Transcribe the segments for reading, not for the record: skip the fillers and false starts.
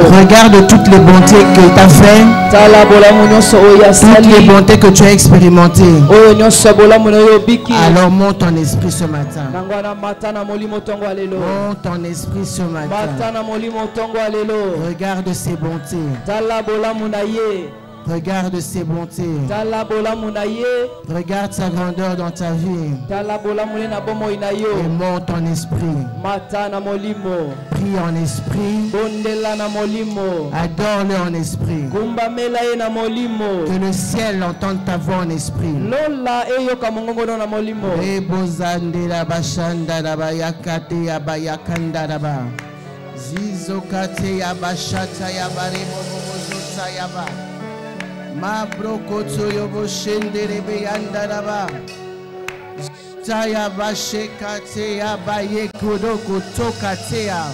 Regarde toutes les bontés que tu as fait, toutes les bontés que tu as expérimentées. Alors monte ton esprit ce matin. Monte ton esprit ce matin. Regarde ces bontés. Regarde ses bontés. Regarde sa grandeur dans ta vie. Et monte ton esprit. Prie en esprit. Adore-le en esprit. Que le ciel entende ta voix en esprit. Ma brokoto yobo shendere beyanda raba taya bashekate ya bayekodoko tokatea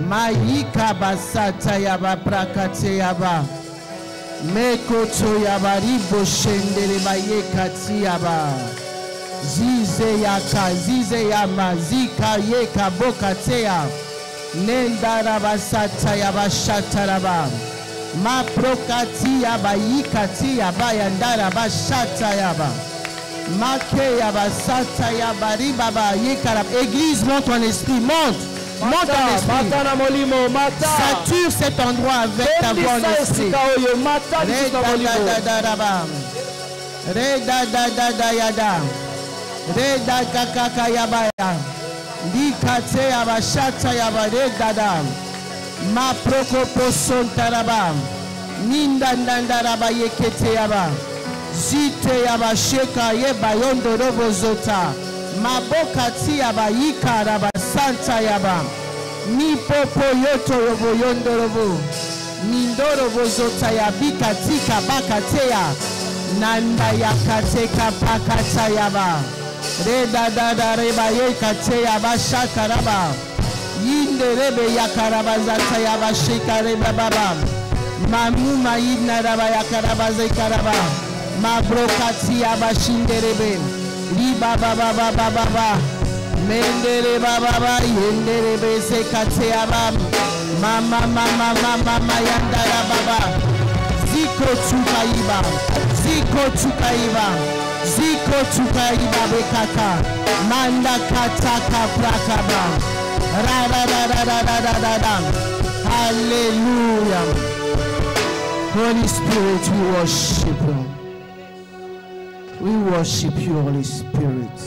mayika basata ya babrakate ya ba mekoto ya baribo shendere bayekati ya ba zize yama zika yeka bokatea nendara basata ya bashata raba ma prokati yaba yikati yaba yandara ba shata yaba make yaba sata yaba ribaba yikarab. Église, monte ton esprit, monte ton esprit, sature cet endroit avec ta voix en esprit. Reda yada reda kakaka yaba ya dikate yaba shata yaba reda ma proko son taraba ninda ndandaraba yekete yaba zite yaba sheka yeba yondo robo zota maboka ti yaba yikaraba santa yaba mi popo yoto robo yondo robo mindoro robo zota yabika tika bakateya nanda yakateka pakata yaba reda dada reba yekate yaba shakaraba yinde rebe yakarabazata yabashikareba baba mamuma yidna raba yakarabaze karaba mabrokati yabashinderebe liba baba baba baba mendere baba yenderebe sekate yaba mama yandara baba ziko tukaiba bekaka manda kataka prakaba. Hallelujah. Holy Spirit, we worship you. We worship you, Holy Spirit.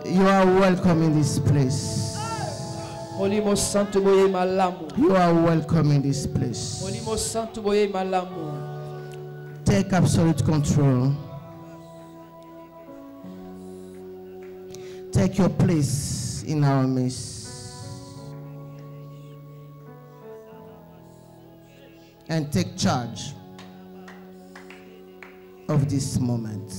You are welcome in this place. You are welcome in this place. Take absolute control. Take your place in our midst and take charge of this moment.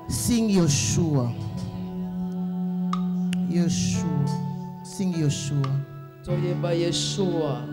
Sing Yeshua. Sing Yeshua. Toyeba Yeshua.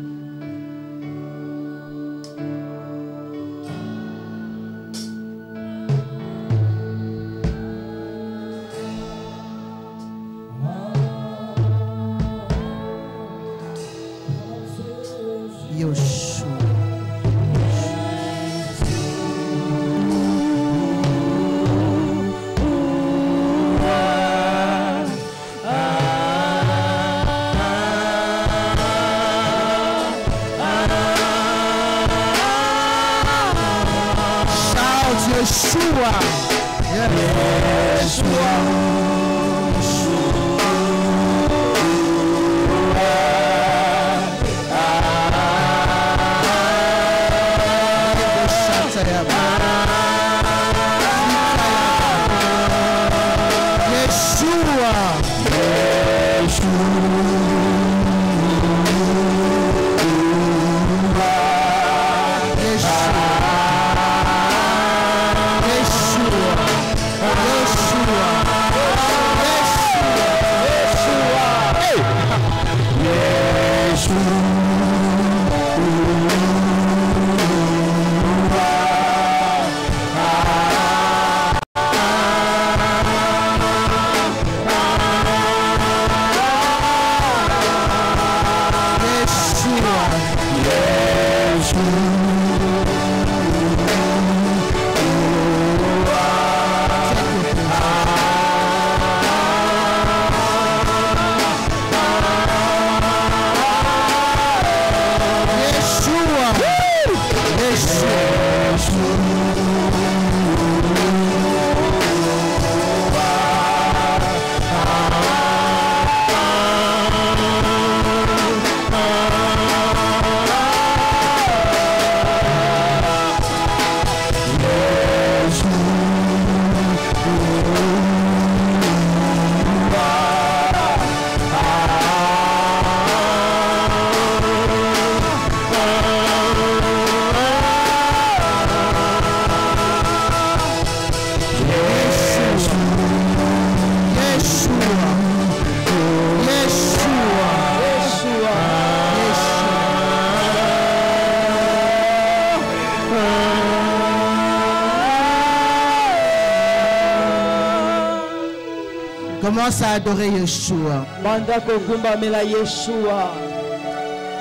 Commence à adorer Yeshua. banda kogumbamela Yeshua.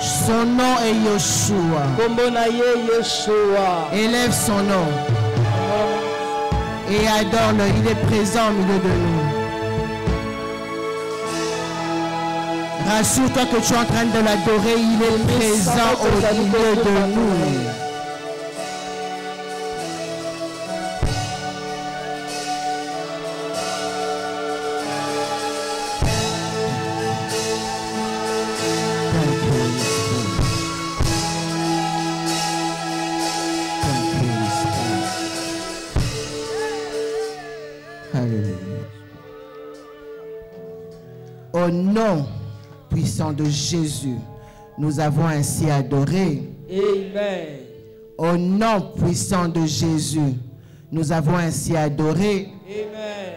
Son nom est Yeshua. Kombo na ye Yeshua. Élève son nom et adore-le. Il est présent au milieu de nous. Rassure-toi que tu es en train de l'adorer. Il est présent au milieu de nous. Au nom puissant de Jésus, nous avons ainsi adoré. Amen. Au nom puissant de Jésus, nous avons ainsi adoré. Amen.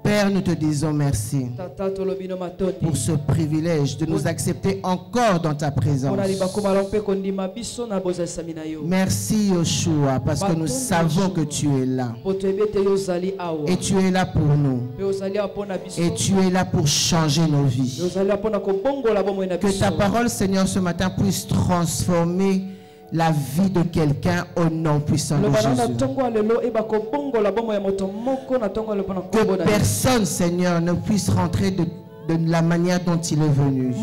Père, nous te disons merci Tata tolobino matoni. pour ce privilège de nous accepter encore dans ta présence. Pona libakoma lompe kondima biso na bozalisami na yo. Merci Yeshua parce que nous savons que tu es là. Poto ebete yo ozali awa. Et tu es là pour nous. Pe ozali awa pona biso. Et tu es là pour changer nos vies. Pe ozali awa pona kobongola bomoi na Que biso. ta parole, Seigneur, ce matin puisse transformer la vie de quelqu'un au nom puissant de Jésus. Que personne, Seigneur, ne puisse rentrer de la manière dont il est venu.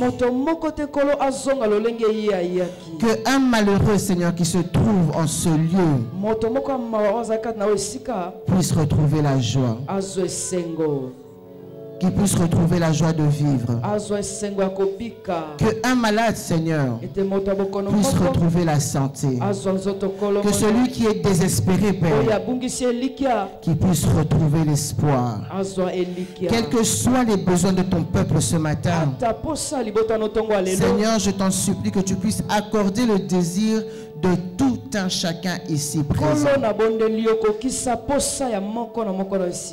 Que un malheureux, Seigneur, qui se trouve en ce lieu puisse retrouver la joie. Qui puisse retrouver la joie de vivre. Que un malade, Seigneur, puisse retrouver la santé. Que celui qui est désespéré, Père, qui puisse retrouver l'espoir. Quels que soient les besoins de ton peuple ce matin, Seigneur, je t'en supplie que tu puisses accorder le désir de tout un chacun ici présent.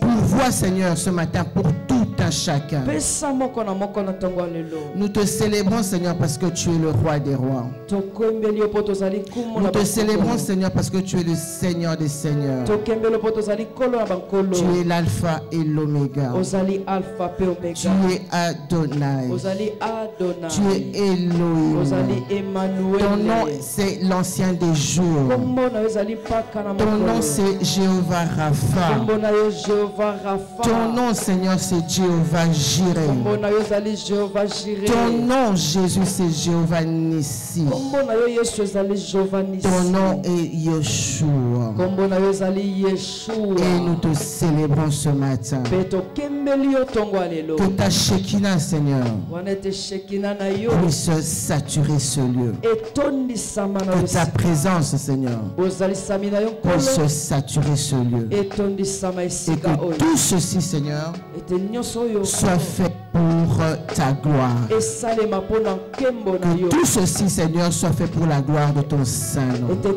Pourvois, Seigneur, ce matin pour tout un chacun. Nous te célébrons, Seigneur, parce que tu es le roi des rois. Nous te célébrons, Seigneur, parce que tu es le Seigneur des seigneurs. Tu es l'alpha et l'oméga. Tu es Adonai. Tu es Elohim. Ton nom, c'est l'ancien des jours. Ton nom, c'est Jéhovah Rapha. Ton nom, Seigneur, c'est Jéhovah Jireh. Ton nom, Jésus, c'est Jéhovah Nissi. Ton nom est Yeshua. Et nous te célébrons ce matin. Que ta Shekinah, Seigneur, puisse saturer ce lieu. Que ta présence, Seigneur, puisse saturer ce lieu. Et que tout ceci, Seigneur, soit fait pour ta gloire. Que tout ceci, Seigneur, soit fait pour la gloire de ton Saint-Nom. Dans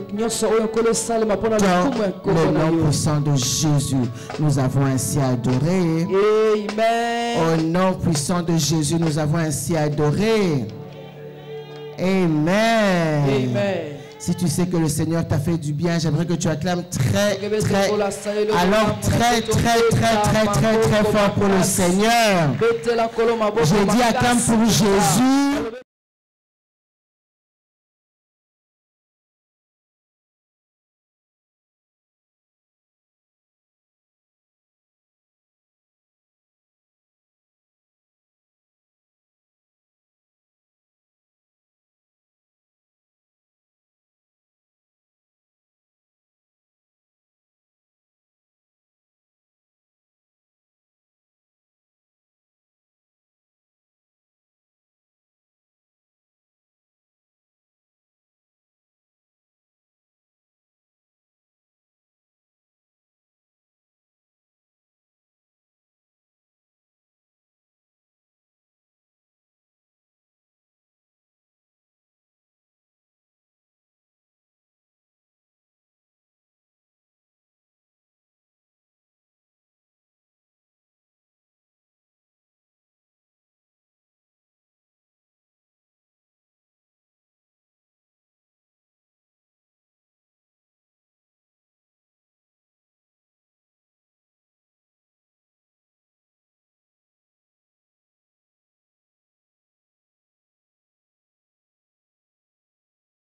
le nom puissant de Jésus, nous avons ainsi adoré. Amen. Au nom puissant de Jésus, nous avons ainsi adoré. Amen. Amen. Si tu sais que le Seigneur t'a fait du bien, j'aimerais que tu acclames très fort pour le Seigneur. J'ai dit acclame pour Jésus.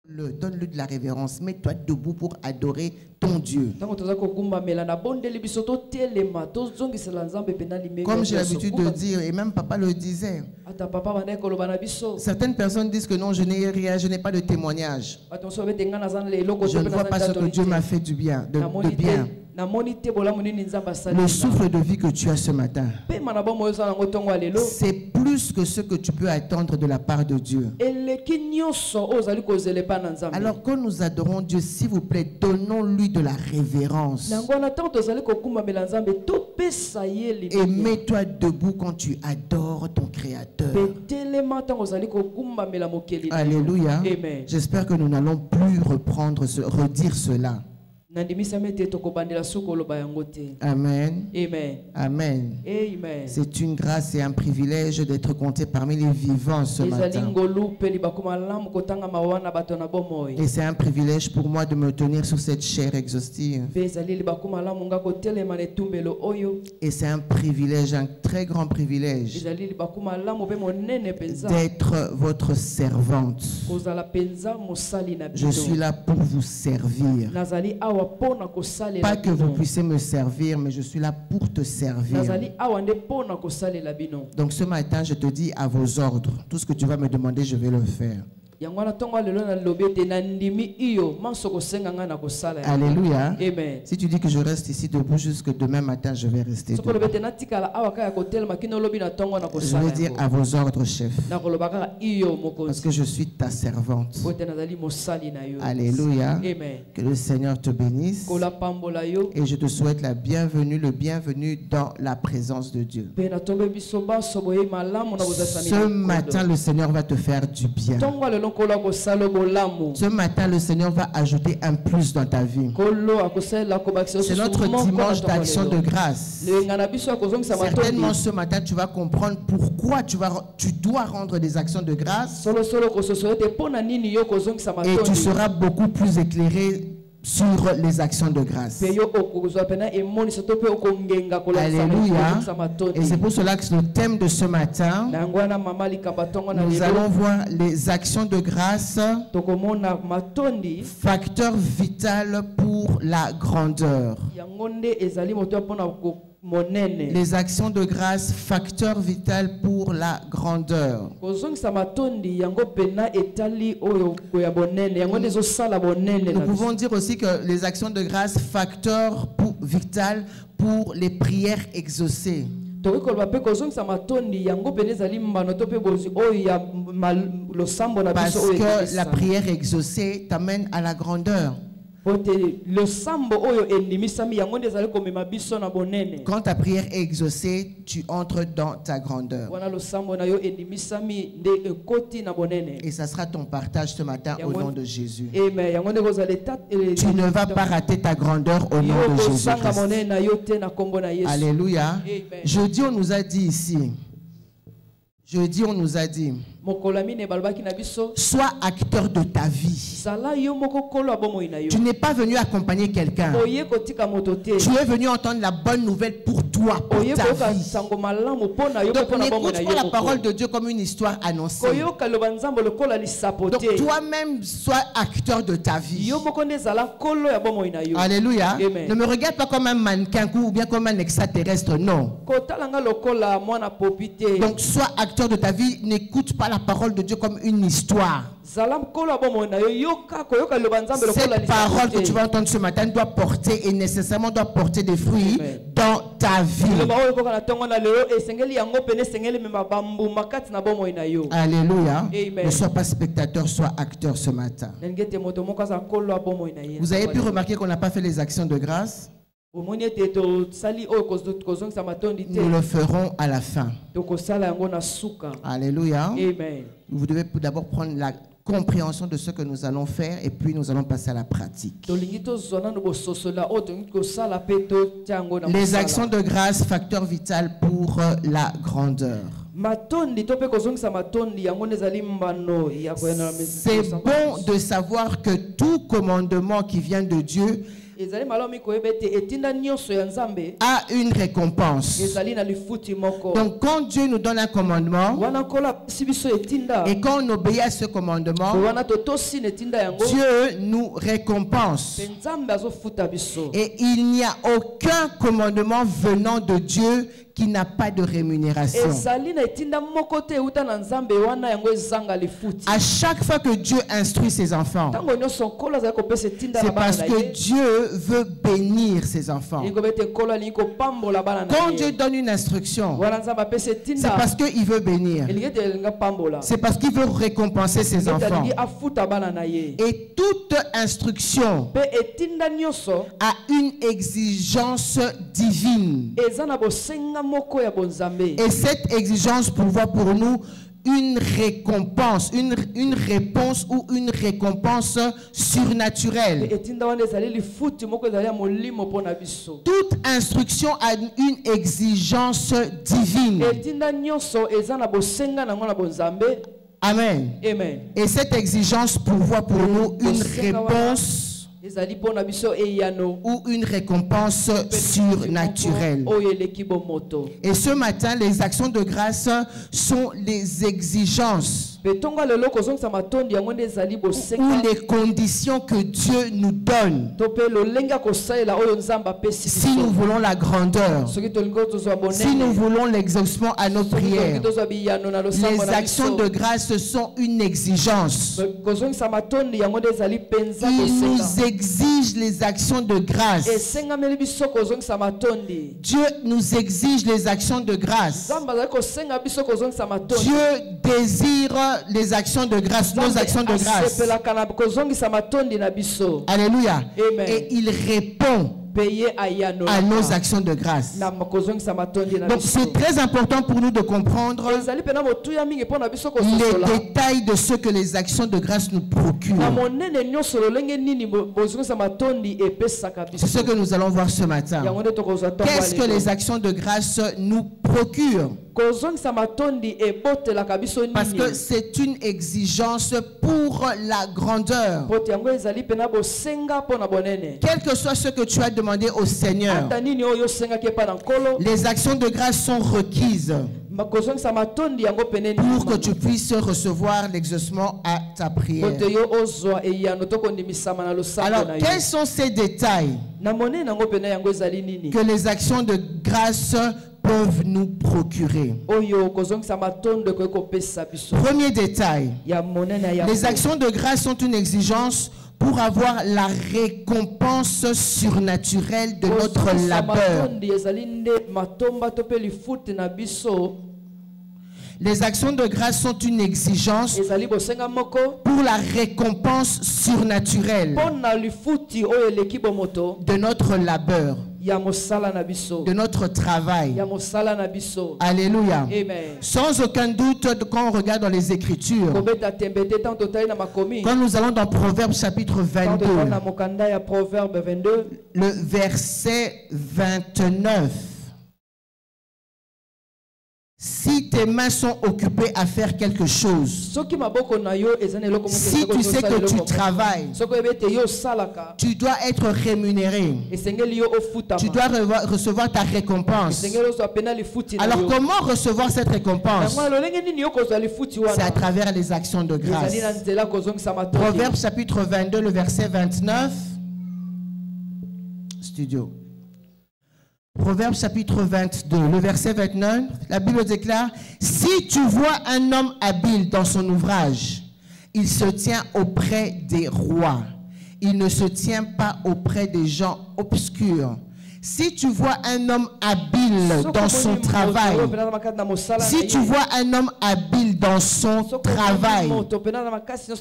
Donne-lui de la révérence. Mets-toi debout pour adorer ton Dieu. Comme j'ai l'habitude de dire, et même papa le disait, certaines personnes disent que non, je n'ai rien, je n'ai pas de témoignage. Je ne vois pas ce que Dieu m'a fait du bien, de bien. Le souffle de vie que tu as ce matin, c'est plus que ce que tu peux attendre de la part de Dieu. Alors quand nous adorons Dieu, s'il vous plaît, donnons-lui de la révérence. Et mets-toi debout quand tu adores ton Créateur. Alléluia. J'espère que nous n'allons plus redire cela. Amen. Amen. Amen. Amen. C'est une grâce et un privilège d'être compté parmi les vivants ce matin. Et c'est un privilège pour moi de me tenir sur cette chair exhaustive. Et c'est un privilège, un très grand privilège d'être votre servante. Je suis là pour vous servir. Pas que vous puissiez me servir, mais je suis là pour te servir. Donc ce matin, je te dis à vos ordres. Tout ce que tu vas me demander, je vais le faire. Alléluia. Amen. Si tu dis que je reste ici debout jusque demain matin, je vais rester debout. Je vais dire à vos ordres, chef. Parce que je suis ta servante. Alléluia. Amen. Que le Seigneur te bénisse. Et je te souhaite la bienvenue, le bienvenu dans la présence de Dieu. Ce matin, le Seigneur va te faire du bien. Ce matin, le Seigneur va ajouter un plus dans ta vie. C'est notre dimanche d'action de grâce. Certainement, ce matin, tu vas comprendre pourquoi tu dois rendre des actions de grâce. Et tu seras beaucoup plus éclairé sur les actions de grâce. Alléluia. Et c'est pour cela que le thème de ce matin, nous allons voir les actions de grâce, facteur vital pour la grandeur. Les actions de grâce, facteur vital pour la grandeur. Nous pouvons dire aussi que les actions de grâce, facteur vital pour les prières exaucées. Parce que la prière exaucée t'amène à la grandeur. Quand ta prière est exaucée, tu entres dans ta grandeur. Et ça sera ton partage ce matin au nom de Jésus. Tu ne vas pas rater ta grandeur au nom de Jésus. Alléluia. Jeudi, on nous a dit ici. Jeudi, on nous a dit, sois acteur de ta vie. Tu n'es pas venu accompagner quelqu'un. Tu es venu entendre la bonne nouvelle pour toi, pour ta vie. Donc n'écoute pas la parole de Dieu comme une histoire annoncée. Donc toi-même, sois acteur de ta vie. Alléluia. Amen. Ne me regarde pas comme un mannequin ou bien comme un extraterrestre, non. Donc sois acteur de ta vie, n'écoute pas la parole de Dieu comme une histoire. Cette parole que tu vas entendre ce matin doit porter et nécessairement doit porter des fruits Amen. dans ta vie. Alléluia. Amen. Ne sois pas spectateur, sois acteur ce matin. Vous avez pu remarquer qu'on n'a pas fait les actions de grâce. Nous le ferons à la fin. Alléluia. Amen. Vous devez d'abord prendre la compréhension de ce que nous allons faire et puis nous allons passer à la pratique. Les actions de grâce, facteur vital pour la grandeur. C'est bon de savoir que tout commandement qui vient de Dieu ezali malamu koyeba ete etinda nyonso ya Nzambe a une récompense. ezali na lifuti moko. Donc quand Dieu nous donne un commandement Wana kola apesi biso etinda et quand on obéit à ce commandement, wana totosi na etinda yango Dieu nous récompense. pe Nzambe azofuta biso. Et il n'y a aucun commandement venant de Dieu qui n'a pas de rémunération. Ezali na etinda moko te euta na Nzambe wana yango ezanga lifuti. À chaque fois que Dieu instruit ses enfants, Tango nyonso nkolo azali kopesa etinda na c'est bana parce na que ye. Dieu veut bénir ses enfants. Iko bete nkolo alingi kopambola bana na Quand ye. Dieu donne une instruction, Wana Nzambe apesa c'est etinda parce qu'il veut bénir. elingi ete elinga pambola. C'est parce qu'il veut récompenser ses enfants. Elingi afuta bana na ye. Et toute instruction Pe etinda nyonso a une exigence divine. eza na bosenga moko ya bonzambe. Et cette exigence pourvoit pour nous une récompense, une réponse ou une récompense surnaturelle. Etinda wana ezali lifuti moko ezali ya molimo mpona biso. Toute instruction a une exigence divine. Etinda nyonso eza na bosenga nango na bonzambe. Amen. Amen. Et cette exigence pourvoit pour nous une réponse ezali mpona biso eyano ou une récompense surnaturelle. oyo eleki bomoto. Et ce matin, les actions de grâce sont les exigences Betonga lelo kozongisa matondi yango nde ezali ou bosenga. les conditions que Dieu nous donne To pe lolenga kosalela oyo Nzambe apesi si nous voulons la grandeur, soki tolingi tozwa si nous bonene. voulons l'exaucement à nos Soki tolingi prières. tozwa biyano na losambo Les na actions biso. de grâce sont une exigence. Kozongisa matondi yango nde ezali penza Il nous bosenga. exige les actions de grâce. Esengameli biso kozongisa matondi. Dieu nous exige les actions de grâce. Nzambe azali kosenga biso kozongisa matondi. Dieu désire les actions de grâce, nos actions de grâce. asepelaka na kozongisa matondi na biso. Alléluia. Amen. Et il répond Peye ayano à nos actions de grâce. na kozongisa matondi na Donc biso. c'est très important pour nous de comprendre Ezali pena motuya mingi mpona biso les kososola. détails de ce que les actions de grâce nous Na procurent. monene nyonso lolenge nini bozongisa matondi epesaka biso. C'est ce que nous allons voir ce matin. Yango nde tokozwa ntongo Qu'est-ce que alelo. les actions de grâce nous procurent? Kozongisa matondi ebotelaka biso Parce que nini. c'est une exigence pour la grandeur. Pote yango ezali pena bosenga mpona bonene. Quel que soit ce que tu as demandé au Seigneur, Ata nini oyo osengaki epa na nkolo. les actions de grâce sont requises Kozongisa matondi yango pene pour que nini. tu puisses recevoir l'exaucement à ta prière. Pote yo ozwa eyano tokondimisama na losambo Alors, na yo. quels sont ces détails Na monene yango pena yango ezali nini. que les actions de grâce peuvent nous procurer? Oyo kozongisa matondo ko kopesa biso. Premier détail, Ya monene ya. les actions de grâce sont une exigence pour avoir la récompense surnaturelle de notre labeur. Matondi ezali nde matomba to pe lifuti na biso. Les actions de grâce sont une exigence Ezali bosenga moko pour la récompense surnaturelle pona lifuti oyo eleki bomoto de notre labeur, ya mosala na biso. de notre travail. Ya mosala na biso. Alléluia. Amen. Sans aucun doute, quand on regarde dans les Écritures, Kobeta tembete tant totali na makomi. quand nous allons dans Proverbes chapitre Tant 22, totali na mokanda ya Proverbe 22. le verset 29. Si tes mains sont occupées à faire quelque chose, Soki maboko na yo ezana eloko moko. si tu sais que tu travailles, Soko ebete yo salaka. tu dois être rémunéré. Esengeli yo ofutama. Tu dois recevoir ta récompense. Esengeli oso apena lifuti na yo. Alors comment recevoir cette récompense? Yango lolenge nini yo kozwa lifuti wana. C'est à travers les actions de grâce. Ezali na nzela kozongisa matondi. Proverbes chapitre 22, le verset 29. Studio. Proverbes chapitre 22, le verset 29, la Bible déclare: si tu vois un homme habile dans son ouvrage, il se tient auprès des rois. Il ne se tient pas auprès des gens obscurs. Si tu vois un homme habile dans son travail, si tu vois un homme habile dans son travail,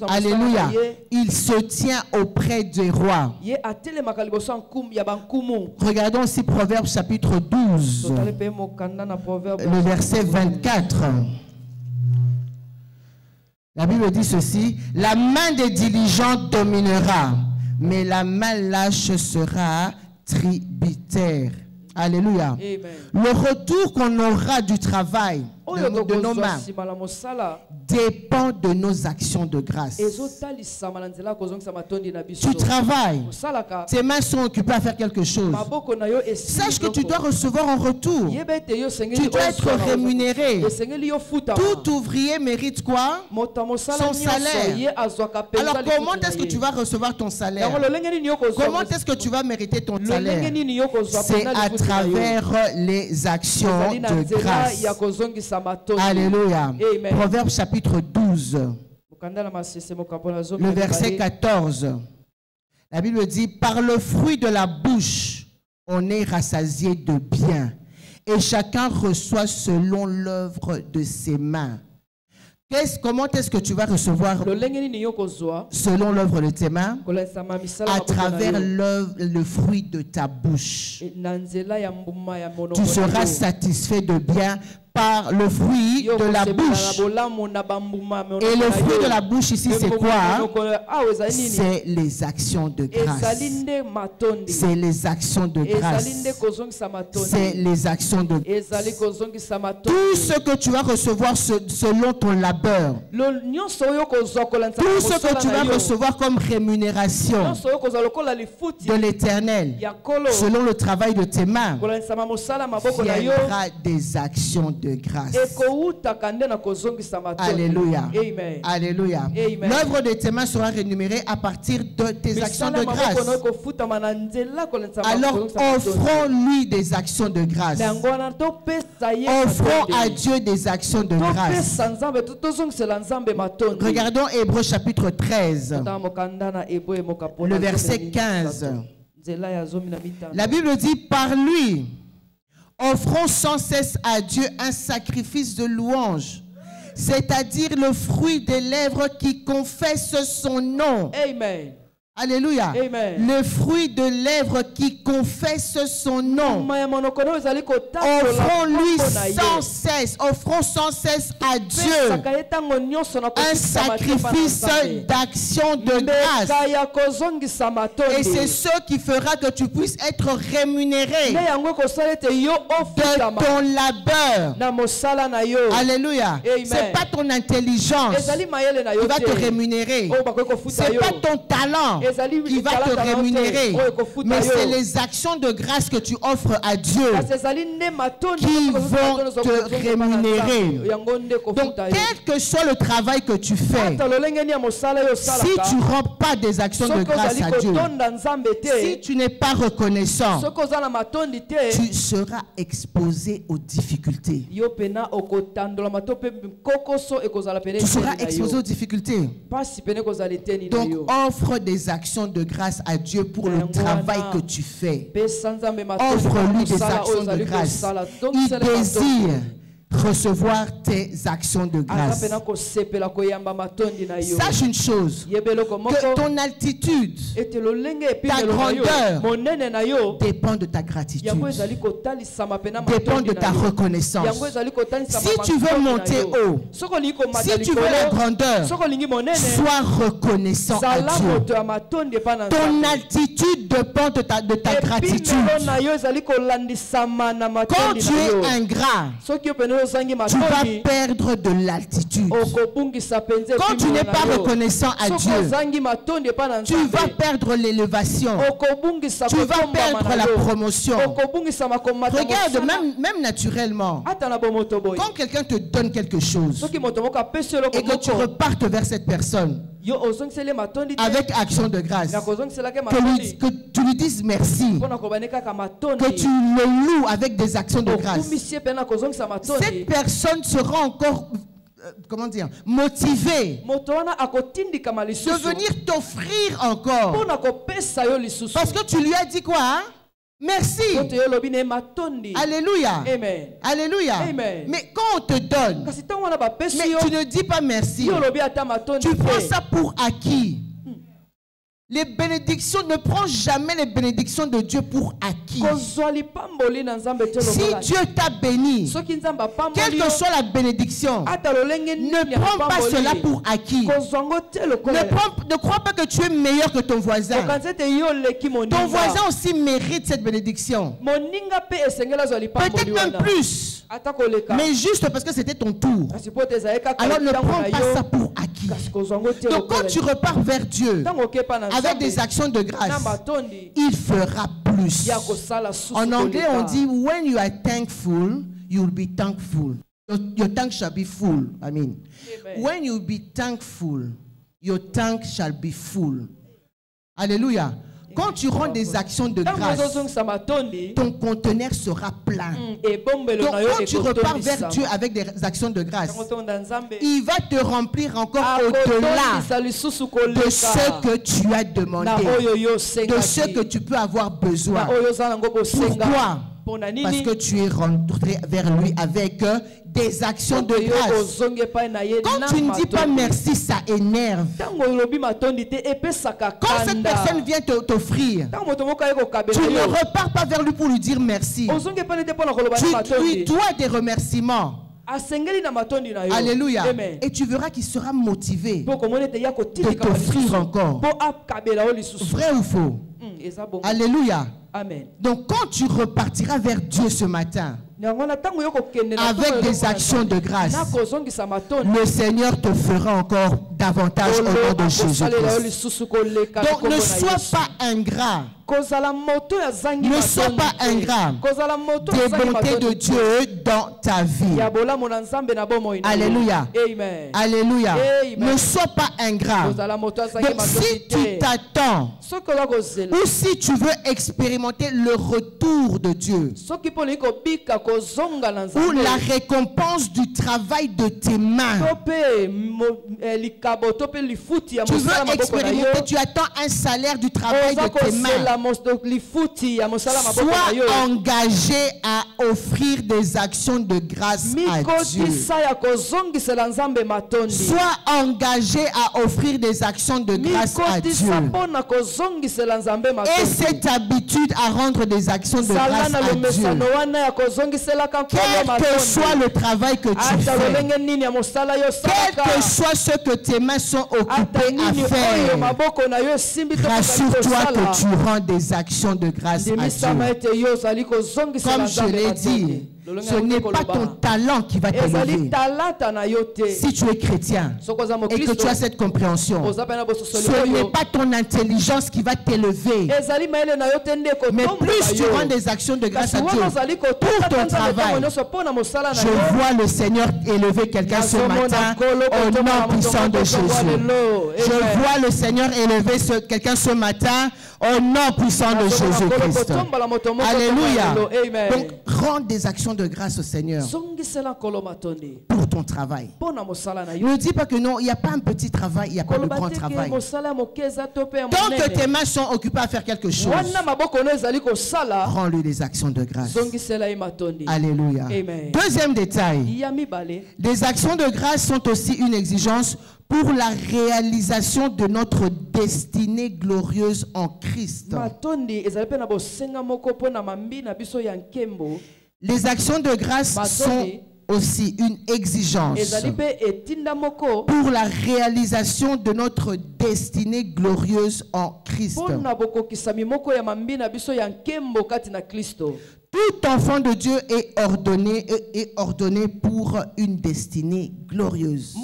alléluia, il se tient auprès des rois. Regardons aussi Proverbes chapitre 12, le verset 24. La Bible dit ceci: la main des diligents dominera, mais la main lâche sera tributaire. Alléluia. Amen. Le retour qu'on aura du travail de nos mains dépend de nos actions de grâce. Tu travailles, tes mains sont occupées à faire quelque chose. Sache que tu dois recevoir en retour. Tu dois être rémunéré. Tout ouvrier mérite quoi? Son salaire. Alors comment est-ce que tu vas recevoir ton salaire? Comment est-ce que tu vas mériter ton salaire? C'est à travers les actions de grâce. Alléluia. Proverbe chapitre 12. Le verset 14. La Bible dit, par le fruit de la bouche, on est rassasié de bien. Et chacun reçoit selon l'œuvre de ses mains. Comment est-ce que tu vas recevoir selon l'œuvre de tes mains? À travers le fruit de ta bouche. Tu seras satisfait de bien par le fruit de la bouche. Et le fruit de la bouche ici, c'est quoi? C'est les actions de grâce. C'est les actions de grâce. C'est les actions de grâce. Tout ce que tu vas recevoir selon ton labeur. Tout ce que tu vas recevoir comme rémunération de l'Éternel, selon le travail de tes mains, viendra des actions de grâce. Alléluia. Amen. Alléluia. L'œuvre de tes mains sera rémunérée à partir de tes actions de grâce. Alors offrons-lui des actions de grâce. Offrons à Dieu des actions de grâce. Regardons Hébreux chapitre 13, le verset 15. La Bible dit, par lui, offrons sans cesse à Dieu un sacrifice de louange, c'est-à-dire le fruit des lèvres qui confessent son nom. Amen. Alléluia. Amen. Le fruit de lèvres qui confesse son nom. Offrons sans cesse à Dieu un sacrifice d'action de grâce. Et c'est ce qui fera que tu puisses être rémunéré de ton labeur. Alléluia. C'est pas ton intelligence qui va te rémunérer. C'est pas ton talent qui va te rémunérer, mais c'est les actions de grâce que tu offres à Dieu qui vont te rémunérer. Donc quel que soit le travail que tu fais, si tu ne rends pas des actions de grâce à Dieu, si tu n'es pas reconnaissant, tu seras exposé aux difficultés. Tu seras exposé aux difficultés. Donc offre des actions de grâce à Dieu pour le travail que tu fais. Offre-lui des actions de grâce. Il désire recevoir tes actions de grâce. Sache une chose, que ton altitude, ta grandeur dépend de ta gratitude, dépend de ta reconnaissance. Si tu veux monter haut, si tu veux la grandeur, sois reconnaissant à Dieu. Ton altitude dépend de ta gratitude. Quand tu es ingrat, tu vas perdre de l'altitude. Quand tu n'es pas reconnaissant à Dieu, tu vas perdre l'élévation. Tu vas perdre la promotion. Regarde, même naturellement, quand quelqu'un te donne quelque chose et que tu repartes vers cette personne avec action de grâce, que tu lui dises merci, que tu le loues avec des actions de grâce, cette personne sera encore motivée de venir t'offrir encore, parce que tu lui as dit quoi, hein? Merci. Alléluia. Amen. Alléluia. Amen. Mais quand on te donne, mais tu ne dis pas merci, tu prends ça pour acquis. Les bénédictions, ne prends jamais les bénédictions de Dieu pour acquis. Si Dieu t'a béni, quelle que soit la bénédiction, ne prends pas cela pour acquis. Ne crois pas que tu es meilleur que ton voisin. Ton voisin aussi mérite cette bénédiction. Peut-être même plus. Mais juste parce que c'était ton tour. Alors ne prends pas ça pour acquis. Donc quand tu repars vers Dieu avec des actions de grâce, il fera plus. En anglais, on dit, when you are thankful, you will be thankful. Your tank shall be full. I mean, when you be thankful, your tank shall be full. Alléluia. Quand tu rends des actions de grâce, ton conteneur sera plein. Donc quand tu repars vers Dieu avec des actions de grâce, il va te remplir encore au-delà de ce que tu as demandé, de ce que tu peux avoir besoin. Pourquoi? Parce que tu es rentré vers lui avec des actions de grâce. Quand tu ne dis pas merci, ça énerve. Quand cette personne vient t'offrir, tu ne repars pas vers lui pour lui dire merci. Tu lui dois des remerciements. Alléluia. Et tu verras qu'il sera motivé de t'offrir encore. Vrai ou faux? Alléluia. Amen. Donc quand tu repartiras vers Dieu ce matin avec des actions de grâce, le Seigneur te fera encore davantage au nom de Jésus-Christ. Donc ne sois pas ingrat. Ne sois pas ingrat des bontés de Dieu dans ta vie. Alléluia. Amen. Alléluia. Amen. Ne sois pas ingrat. Donc si tu t'attends ou si tu veux expérimenter le retour de Dieu ou la récompense du travail de tes mains, tu veux expérimenter, tu attends un salaire du travail de tes mains, sois engagé à offrir des actions de grâce à Dieu. Sois engagé à offrir des actions de grâce à Dieu. Et cette habitude à rendre des actions de grâce à Dieu, quel que soit le travail que tu fais, quel que soit ce que tes mains sont occupées à faire, rassure-toi que tu rends des actions de grâce à Dieu. Comme je l'ai dit, ce n'est pas ton talent qui va t'élever. Si tu es chrétien et que tu as cette compréhension, ce n'est pas ton intelligence qui va t'élever. Mais plus tu rends des actions de grâce à Dieu pour ton travail, je vois le Seigneur élever quelqu'un ce matin au nom puissant de Jésus. Je vois le Seigneur élever quelqu'un ce matin au nom puissant de Jésus-Christ. Alléluia. Donc, rends des actions de grâce au Seigneur pour ton travail. Ne dis pas que non, il n'y a pas un petit travail, il n'y a pas de grand travail. Tant que tes mains sont occupées à faire quelque chose, rends-lui des actions de grâce. Alléluia. Amen. Deuxième détail, les actions de grâce sont aussi une exigence pour la réalisation de notre destinée glorieuse en Christ. Les actions de grâce sont aussi une exigence pour la réalisation de notre destinée glorieuse en Christ. Tout enfant de Dieu est ordonné pour une destinée glorieuse.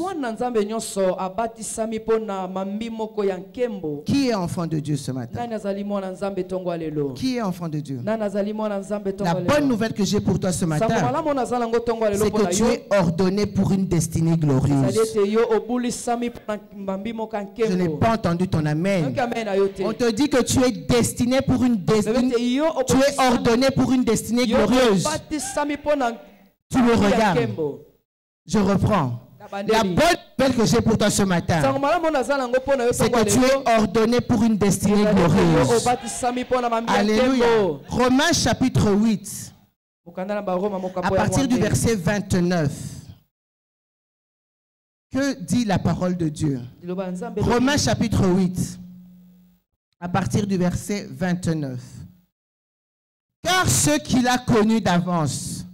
Qui est enfant de Dieu ce matin? Qui est enfant de Dieu? La bonne nouvelle que j'ai pour toi ce matin, c'est que tu es ordonné pour une destinée glorieuse. Je n'ai pas entendu ton amen. On te dit que tu es destiné pour une destinée. Tu es ordonné pour une destinée glorieuse. Tu me regardes. Je reprends. La bonne nouvelle que j'ai pour toi ce matin, c'est que tu es ordonné pour une destinée glorieuse. Alléluia. Romains chapitre 8, à partir du verset 29. Que dit la parole de Dieu? Romains chapitre 8, à partir du verset 29. Car ceux qu'il a connus d'avance,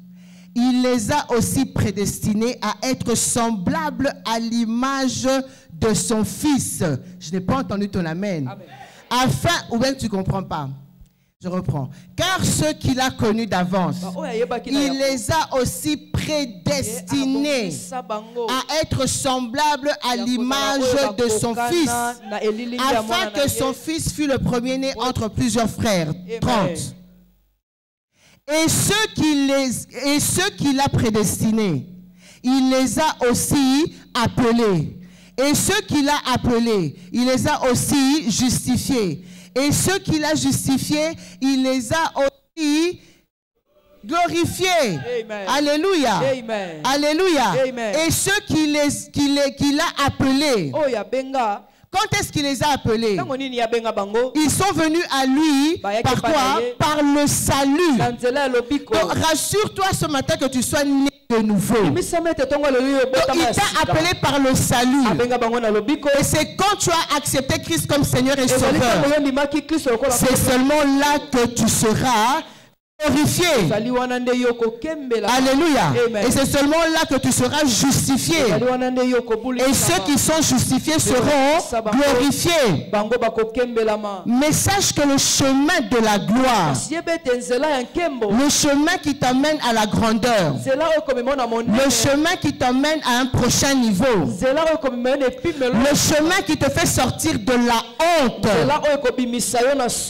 il les a aussi prédestinés à être semblables à l'image de son Fils. Je n'ai pas entendu ton amen. Amen. Afin, ou bien tu ne comprends pas. Je reprends. Car ceux qu'il a connus d'avance, il les a aussi prédestinés à être semblables à l'image de son Fils, afin que son Fils fût le premier-né entre plusieurs frères. 30. Et ceux qu'il a prédestinés, il les a aussi appelés. Et ceux qu'il a appelés, il les a aussi justifiés. Et ceux qu'il a justifiés, il les a aussi glorifiés. Amen. Alléluia. Amen. Alléluia. Amen. Et ceux qu'il a appelés, quand est-ce qu'il les a appelés? Ils sont venus à lui par quoi? Par le salut. Donc rassure-toi ce matin que tu sois né de nouveau. Donc, il t'a appelé par le salut. Et c'est quand tu as accepté Christ comme Seigneur et Sauveur, c'est seulement là que tu seras glorifié. Alléluia. Et c'est seulement là que tu seras justifié. Et ceux qui sont justifiés seront glorifiés. Mais sache que le chemin de la gloire, le chemin qui t'amène à la grandeur, le chemin qui t'amène à un prochain niveau, le chemin qui te fait sortir de la honte,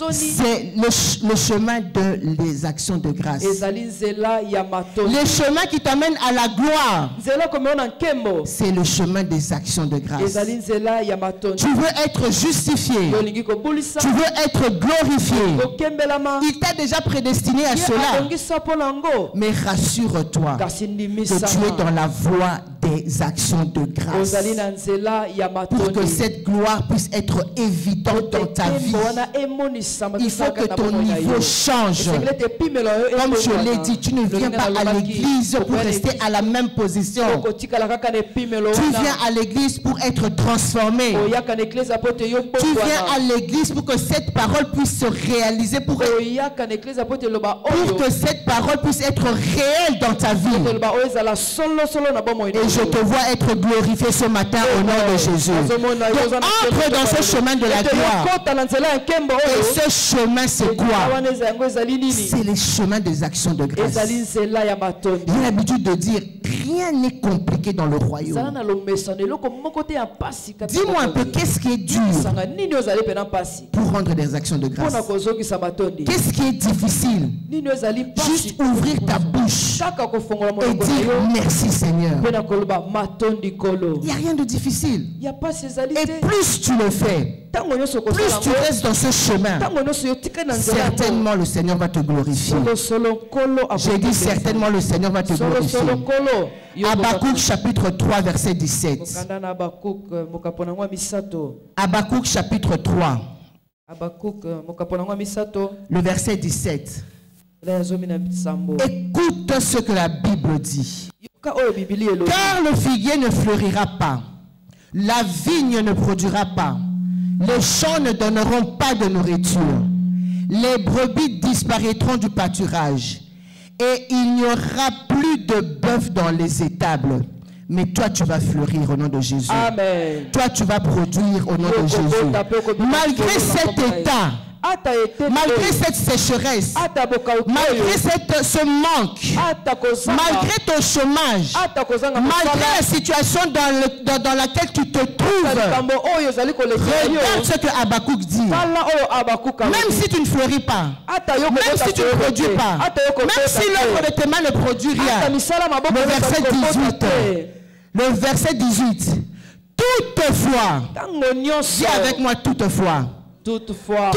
c'est le chemin des actions de grâce. Le chemin qui t'amène à la gloire, c'est le chemin des actions de grâce. Tu veux être justifié, tu veux être glorifié. Il t'a déjà prédestiné à cela. Mais rassure-toi que tu es dans la voie des actions de grâce pour que cette gloire puisse être évidente dans ta vie. Il faut que ton niveau change. Comme je l'ai dit, tu ne viens pas à l'église pour rester à la même position. Tu viens à l'église pour être transformé. Tu viens à l'église pour que cette parole puisse se réaliser, pour que cette parole puisse être réelle dans ta vie. Et je te vois être glorifié ce matin au nom de Jésus. Donc, entre dans ce chemin de la gloire. Et ce chemin, c'est quoi? C'est les chemins des actions de grâce. J'ai l'habitude de dire, rien n'est compliqué dans le royaume. Dis-moi un peu, qu'est-ce qui est dur pour rendre des actions de grâce? Qu'est-ce qui est difficile? Juste ouvrir ta bouche et dire merci Seigneur. Il n'y a rien de difficile. Et plus tu le fais, plus tu restes dans ce chemin, certainement le Seigneur va te glorifier. J'ai dit certainement le Seigneur va te glorifier. Habakkuk chapitre 3 verset 17. Habakkuk chapitre 3. Le verset 17. Écoute ce que la Bible dit. Car le figuier ne fleurira pas, la vigne ne produira pas, les champs ne donneront pas de nourriture, les brebis disparaîtront du pâturage, et il n'y aura plus de bœuf dans les étables. Mais toi, tu vas fleurir au nom de Jésus. Amen. Toi, tu vas produire au nom de Jésus. Malgré cet état, malgré cette sécheresse, malgré ce manque, malgré ton chômage, malgré la situation dans laquelle tu te trouves, regarde ce que Habakkuk dit. Même si tu ne fleuris pas, même si tu ne produis pas, même si l'œuvre de tes mains ne produit rien, le verset 18, toutefois, dis avec moi toutefois. Toutefois,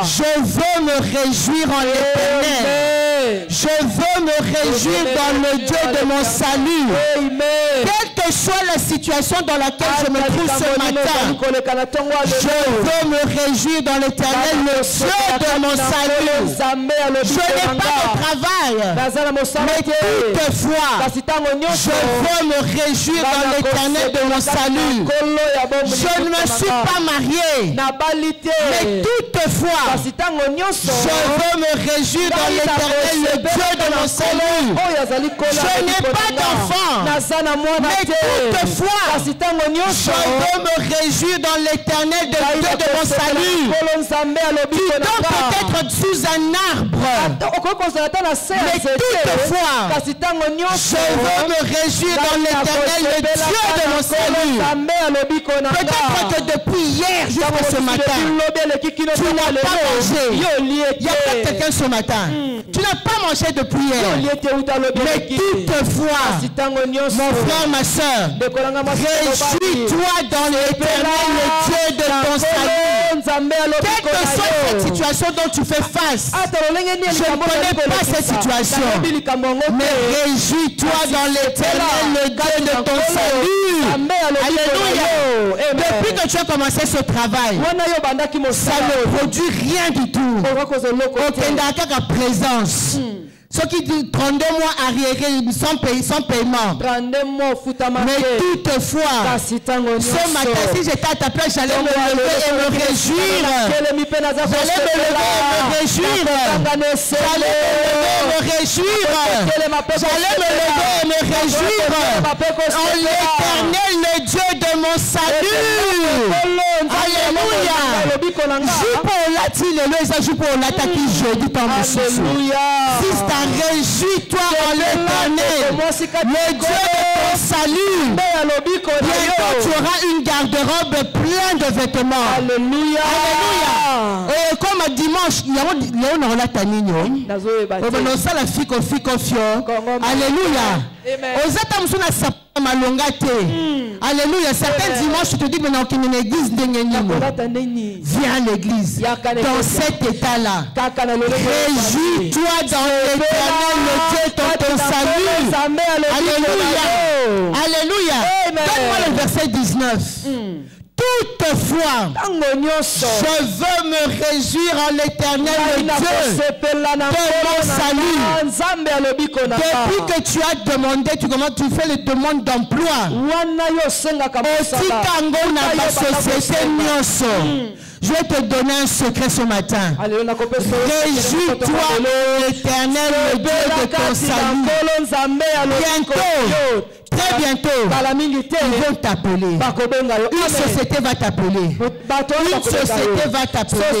je veux me réjouir en l'Éternel. Je veux me réjouir dans le Dieu de mon salut. Quelle que soit la situation dans laquelle je me trouve ce matin, je veux me réjouir dans l'Éternel, le Dieu de mon salut. Je n'ai pas de travail, mais toutefois, je veux me réjouir dans l'Éternel de mon salut. Je ne me suis pas marié, mais toutefois, je veux me réjouir dans l'Éternel, le Dieu de mon salut. Je n'ai pas d'enfant, mais toutefois, je veux me réjouir dans l'Éternel de Dieu de mon salut. Qui dort peut-être sous un arbre. Mais toutefois, je veux me réjouir dans l'Éternel le Dieu de mon salut. Peut-être que depuis hier jusqu'à ce matin, tu n'as pas mangé. Il y a peut-être quelqu'un ce matin. Tu n'as pas mangé depuis hier. Mais toutefois, mon frère, ma soeur, réjouis-toi dans l'Éternel, le Dieu de ton salut. Quelle que soit cette situation dont tu fais face, je ne connais pas cette situation. Mais réjouis-toi dans l'Éternel, le Dieu de ton salut. Alléluia. Depuis que tu as commencé ce travail, ça ne produit rien du tout. Aucun présence. Ceux qui disent 32 mois arriérés sans paiement. Mais toutefois, ce matin, si j'étais à ta place, j'allais me lever et me réjouir. J'allais me lever et me réjouir. J'allais me réjouir. J'allais me lever et me réjouir. En l'Éternel, le Dieu de mon salut. Alléluia. Joue pour l'attiler, joue pour l'attaquer jeudi par mon souci. Réjouis-toi en l'Éternel, le Dieu de ton salut. Bientôt tu auras une garde-robe pleine de vêtements. Alléluia. Alléluia. Comme dimanche, il y a un Alléluia. Alléluia. Certains dimanches, tu te dis, mais non, qu'il y a une église. Viens à l'église. Dans cet état-là, réjouis-toi dans l'Éternel, le Dieu de ton salut. Alléluia. Alléluia. Donne-moi le verset 19. Toutefois, je veux me réjouir en l'Éternel, le Dieu de mon salut. Depuis que tu as demandé, tu fais les demandes d'emploi. Je vais te donner un secret ce matin. Réjouis-toi, l'Éternel, le Dieu de ton salut. Bientôt, très bientôt, ils vont t'appeler. Une société va t'appeler. Une société va t'appeler.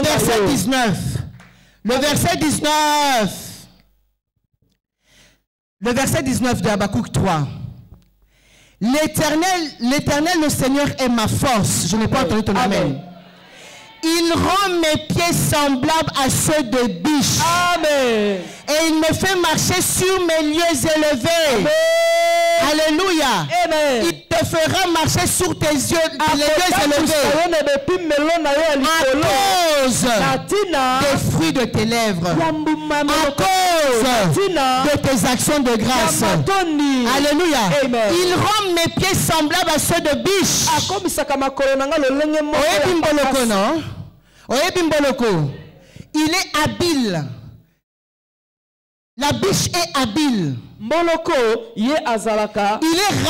Verset 19. Le verset 19. Le verset 19 de Habakkuk 3. L'Éternel, le Seigneur est ma force. Je n'ai pas entendu ton amen. Il rend mes pieds semblables à ceux de biches. Amen. Et il me fait marcher sur mes lieux élevés. Amen. Alléluia. Amen. Il te fera marcher sur tes yeux, les lieux élevés. À cause des fruits de tes lèvres. À cause de tes actions de grâce. Alléluia. Amen. Il rend mes pieds semblables à ceux de biches. Il est habile. La biche est habile. Il est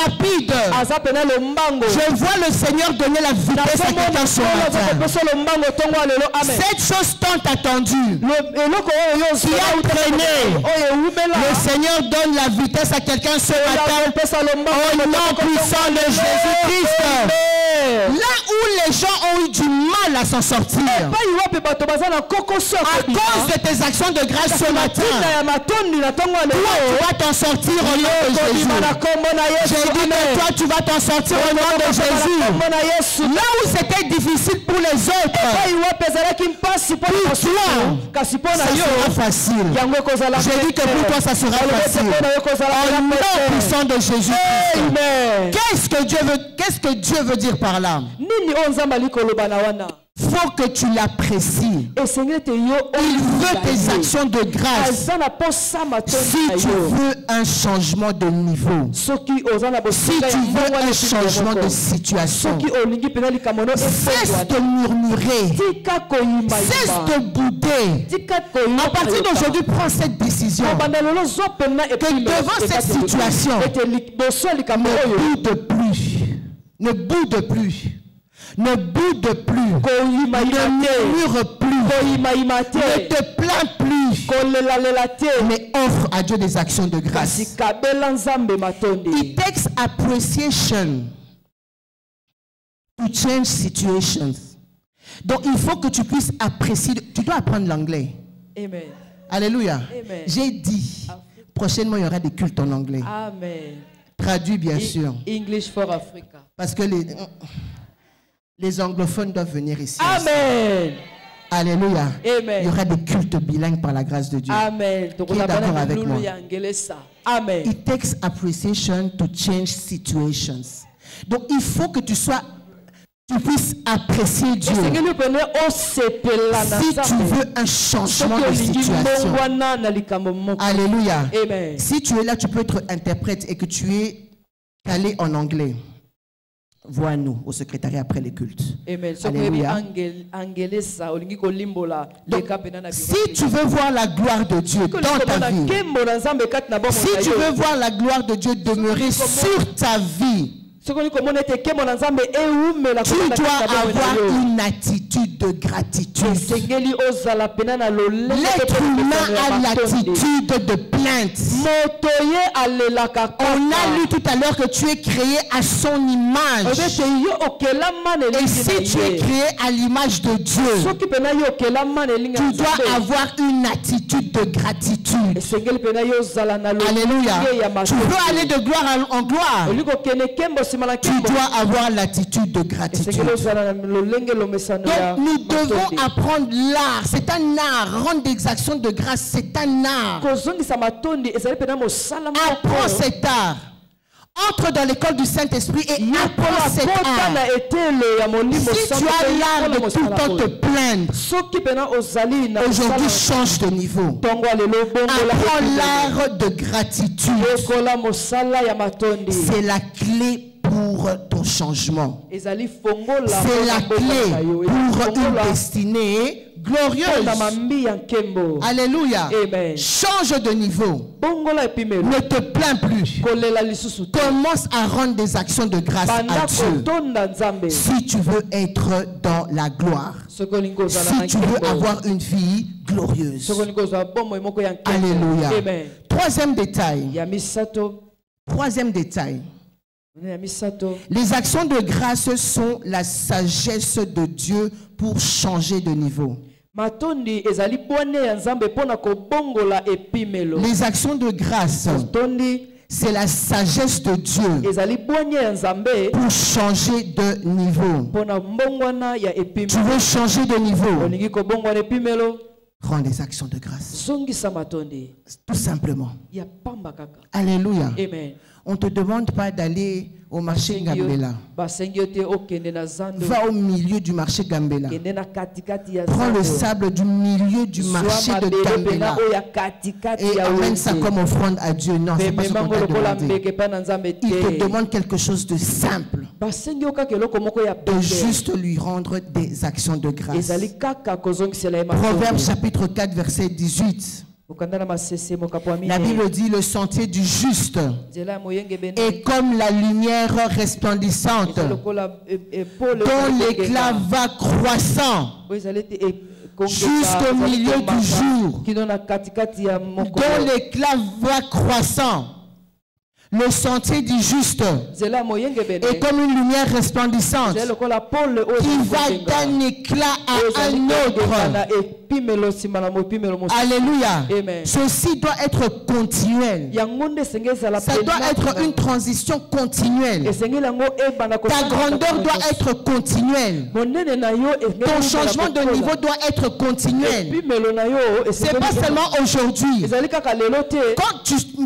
rapide. Je vois le Seigneur donner la vitesse à quelqu'un ce matin. Cette chose tant attendue qui a traîné, le Seigneur donne la vitesse à quelqu'un ce matin au nom puissant de Jésus-Christ. Là où les gens ont eu du mal à s'en sortir à cause de tes actions de grâce ce matin, toi tu vas t'en sortir au nom de Jésus. J'ai dit que toi tu vas t'en sortir au nom de Jésus. Là où c'était difficile pour les autres, pour toi ça sera facile. J'ai dit que pour toi ça sera facile. Au nom puissant de Jésus. Qu'est-ce que Dieu veut dire par là? Faut que tu l'apprécies. Il veut tes actions de grâce. Si tu veux un changement de niveau, si tu veux un changement de situation, cesse de murmurer, cesse de bouder. À partir d'aujourd'hui, prends cette décision que devant cette situation, ne boude plus. Ne boude plus. Ne boude plus. Ne murmure plus. Ne te plains plus. Mais offre à Dieu des actions de grâce. It takes appreciation to change situations. Donc il faut que tu puisses apprécier. Tu dois apprendre l'anglais. Amen. Alléluia. Amen. J'ai dit, prochainement il y aura des cultes en anglais. Amen. Traduit bien sûr. English for Africa. Parce que les anglophones doivent venir ici. Amen. Alléluia. Amen. Il y aura des cultes bilingues par la grâce de Dieu. Amen. Qui est d'accord avec moi? Amen. It takes appreciation to change situations. Donc il faut que tu puisses apprécier Dieu. Si tu veux un changement de situation. Alléluia. Amen. Si tu es là, tu peux être interprète et que tu es calé en anglais. Vois-nous au secrétariat après les cultes. Amen. Alléluia. Donc, si tu veux voir la gloire de Dieu dans ta vie, si tu veux voir la gloire de Dieu demeurer sur ta vie, tu dois avoir une attitude de gratitude. L'être humain a l'attitude de plainte. On a lu tout à l'heure que tu es créé à son image. Et si tu es créé à l'image de Dieu, tu dois avoir une attitude de gratitude. Alléluia. Tu veux aller de gloire en gloire. Tu dois avoir l'attitude de gratitude. Donc nous devons apprendre l'art. C'est un art. Rendre des actions de grâce, c'est un art. Apprends cet art. Entre dans l'école du Saint-Esprit et apprends cet art. Si tu as l'art de tout le temps te plaindre, aujourd'hui change de niveau. Apprends l'art de gratitude. C'est la clé pour ton changement. C'est la clé pour une destinée glorieuse. Alléluia. Amen. Change de niveau. Ne te plains plus. Commence à rendre des actions de grâce à Dieu. Si tu veux être dans la gloire. Si tu veux avoir une vie glorieuse. Alléluia. Amen. Troisième détail. Troisième détail. Les actions de grâce sont la sagesse de Dieu pour changer de niveau. Les actions de grâce, c'est la sagesse de Dieu pour changer de niveau. Tu veux changer de niveau? Rends des actions de grâce. Tout simplement. Alléluia. Amen. On ne te demande pas d'aller au marché Gambela. Va au milieu du marché Gambela. Prends le sable du milieu du marché de Gambela et amène ça comme offrande à Dieu. Non, c'est pas ce qu'on t'a demandé. Il te demande quelque chose de simple. De juste lui rendre des actions de grâce. Proverbe chapitre 4 verset 18. La Bible dit: le sentier du juste est comme la lumière resplendissante dont l'éclat va croissant jusqu'au milieu du jour, dont l'éclat va croissant. Le sentier du juste est comme une lumière resplendissante qui va d'un éclat à un autre. Alléluia. Amen. Ceci doit être continuel. Ça doit être une transition continuelle. Ta grandeur doit être continuelle. Ton changement de niveau doit être continuel. C'est pas seulement aujourd'hui.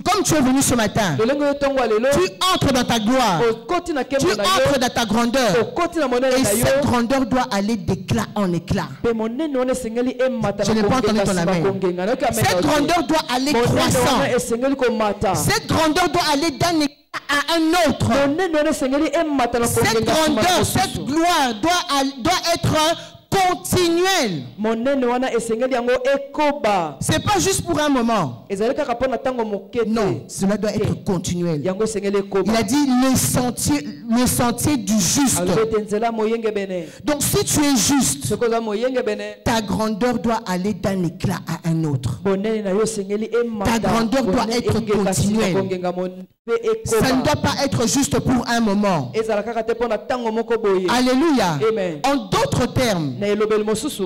Comme tu es venu ce matin, tu entres dans ta gloire. Tu entres dans ta grandeur. Et cette grandeur doit aller d'éclat en éclat. Je n'ai pas entendu ton amen. Cette grandeur doit aller croissant. Cette grandeur doit aller d'un éclat à un autre. Cette grandeur, cette gloire doit être continuel. monene wana esengeli yango ekoba. C'est pas juste pour un moment. Ezali kaka pona tango moke te. Non, cela doit être continuel. Yango esengeli ekoba. Il a dit le sentier du juste. Alobete nzela moyenge bene. Donc si tu es juste, Sokoza moyenge bene. ta grandeur doit aller d'un éclat à un autre. Bonene na yo esengeli emata. Ta grandeur doit être continuelle. Ça ne doit pas être juste pour un moment. Ezala kaka te pona tango moko boye. Alléluia. Amen. En d'autres termes, Na elobeli mosusu.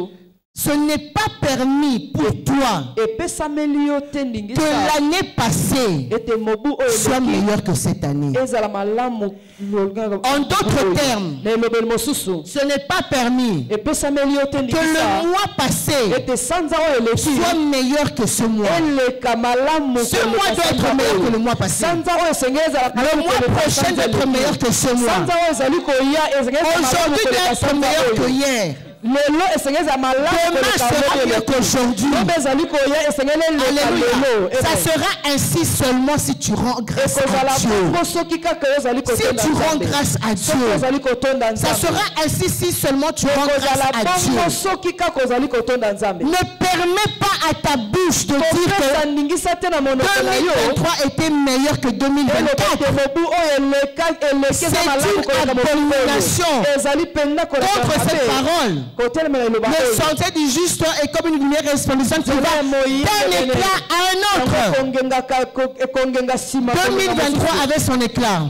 ce n'est pas permis pour toi Epesameli yo te ndingisa. que l'année passée Ete mobu oyo soit eleki. meilleure que cette année. Ezala malamu. En d'autres termes, Na elobeli mosusu. ce n'est pas permis Epesameli yo te que ndingisa. le mois passé Ete sanza oyo eleki. soit meilleur que ce mois. Eleka malamu. Ce mois doit être meilleur que le mois passé. Sanza oyo esengeli ezala Le mois prochain doit être meilleur que ce mois. Sanza oyo ezali koya esengeli ezala malamu Aujourd'hui doit koleka être sanza meilleur que oyo. hier. Lelo esengeli ezala malamu Demain koleka sera lelo. mieux qu'aujourd'hui. Lobe ezali koya esengeli eleka Alléluia. lelo. Ça sera ainsi seulement si tu rends grâce à ekozala Dieu. bongo soki kaka yo ozali Si kotonda tu rends Nzambe. grâce à Soki Dieu, ozali kotonda ça Nzambe. sera ainsi si seulement tu rends grâce ekozala à bongo Dieu. soki kaka ozali kotonda Nzambe. Ne permets pas à ta bouche de dire kopesa que ndingisa te na monoko na yo 2023 était meilleur que 2024. elobete mobu oyo eleki eza malamu C'est koleka une mobu oyo. abomination ezali penza koleka contre cette mabe. parole. kotelemela eloba Le oyo. sentier du juste est comme une lumière resplendissante qui va d'un éclat à un autre. ekongenga nsima 2023 avait son éclat.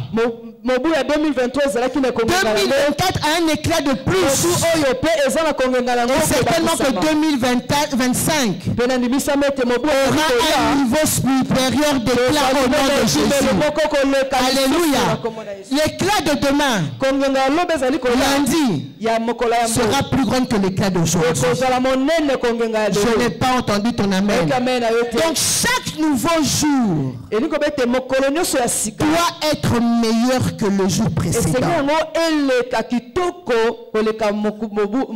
mobu ya 2023 ezalaki na ekongenga na yango. 2024 a un éclat de plus. mobu oyo mpe eza na kongenga na yango Et certainement que 2025 mpe nandibisama ete mobu aura un niveau supérieur d'éclat au nom de Jésus. moko koleka Alléluia. L'éclat de demain, kongenga ya lobe ezali koya lundi, ya mokolo ya sera plus grand que l'éclat d'aujourd'hui. ekozala monene kongenga ya Je n'ai pas entendu ton amen. amen na yo te. Donc chaque nouveau jour elingi koba ete mokolo nyonso ya sika doit être meilleur que le jour esengi précédent. yango eleka kitoko koleka mokolo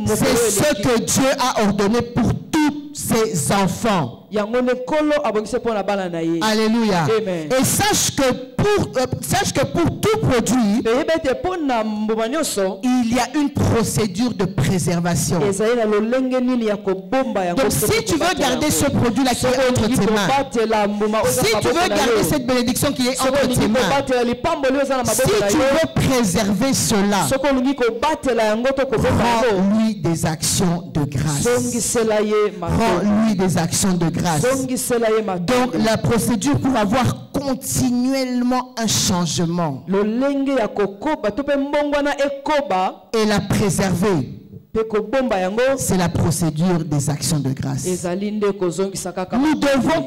C'est ce eleki. que Dieu a ordonné pour tous ses enfants. yango ne nkolo abongisi mpo na bana na ye. Alléluia. Amen. Et sache que pour tout produit, eyeba ete mpo na mbuma nyonso il y a une procédure de préservation. ezali na lolenge nini ya kobomba yango. Donc si tu veux garder ce produit-là qui est entre tes mains, kobatela mbuma oyo eza si na tu veux maboko na garder yo. cette bénédiction qui est Soki entre olingi tes mains, kobatela lipamboli oyo eza na maboko si na tu yo. veux préserver cela, soki olingi kobatela yango to kobomba yango. rends-lui des actions de grâce. zongisela ye matondi. Rends-lui des actions de grâce. zongisela ye matondi. Donc la procédure pour avoir continuellement un changement lolenge ya kokoba to mpe mbongwana ekoba et la préserver, mpe kobomba yango c'est la procédure des actions de grâce. ezali nde kozongisa kaka. Nous devons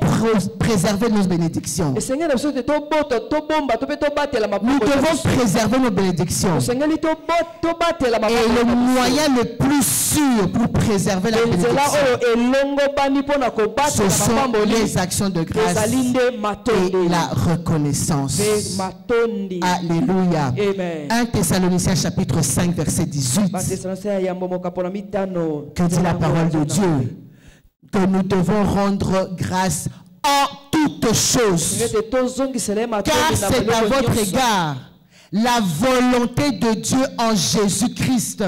préserver nos bénédictions. esengeli na biso te tobota tobomba to mpe tobatela Nous maboko na devons biso. préserver nos bénédictions. esengeli tobatela Et maboko le na biso. moyen le plus sûr pour préserver la nzela bénédiction, oyo elongobani mpo na ce kobatela sont mapamboli les actions de grâce ezali nde et matondi la reconnaissance. mpe matondi. Alléluia. Amen. 1 Thessaloniciens chapitre 5 verset 18. batesalonise ya yambo mokapo na mitano. Que dit la parole de Dieu? Que nous devons rendre grâce en toutes choses. ete tozongisela ye Car matondi na c'est à biloko votre nyonso. égard la volonté de Dieu en Jésus-Christ.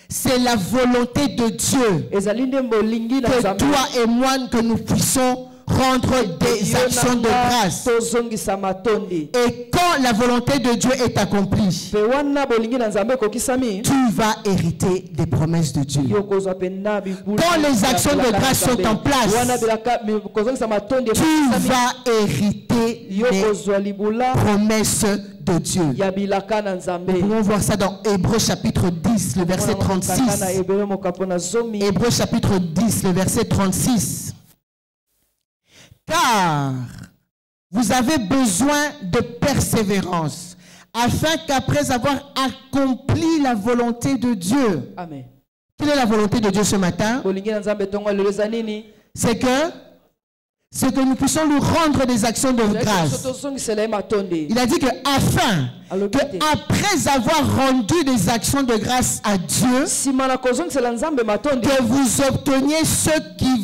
C'est la volonté de Dieu ezali nde molingi na que Nzambe. toi et moi, que nous puissions rendre des Yo actions de nanga grâce. tozongisa matondi. Et quand la volonté de Dieu est accomplie, mpe wana bolingi na Nzambe ekokisami tu vas hériter des promesses de Dieu. yo kozwa mpenza bibulu. Quand les actions de grâce sont en place, wana bilaka kozongisa matondi tu ekokisami. vas hériter yo les kozwa libula promesses de Dieu. ya bilaka na Nzambe. Nous pouvons voir ça dans Hébreux chapitre 10, le verset Mwana mokaka 36. na Hébreu mokapo na zomi. Hébreux chapitre 10, le verset 36. Car vous avez besoin de persévérance, afin qu'après avoir accompli la volonté de Dieu. Amen. Quelle est la volonté de Dieu ce matin? bolingi na Nzambe tongo lelo eza nini? C'est que nous puissions nous rendre des actions de grâce. tozongisela ye matondi. Il a dit que afin que après avoir rendu des actions de grâce à Dieu, nsima na kozongisela Nzambe matondi. que vous obteniez ce qui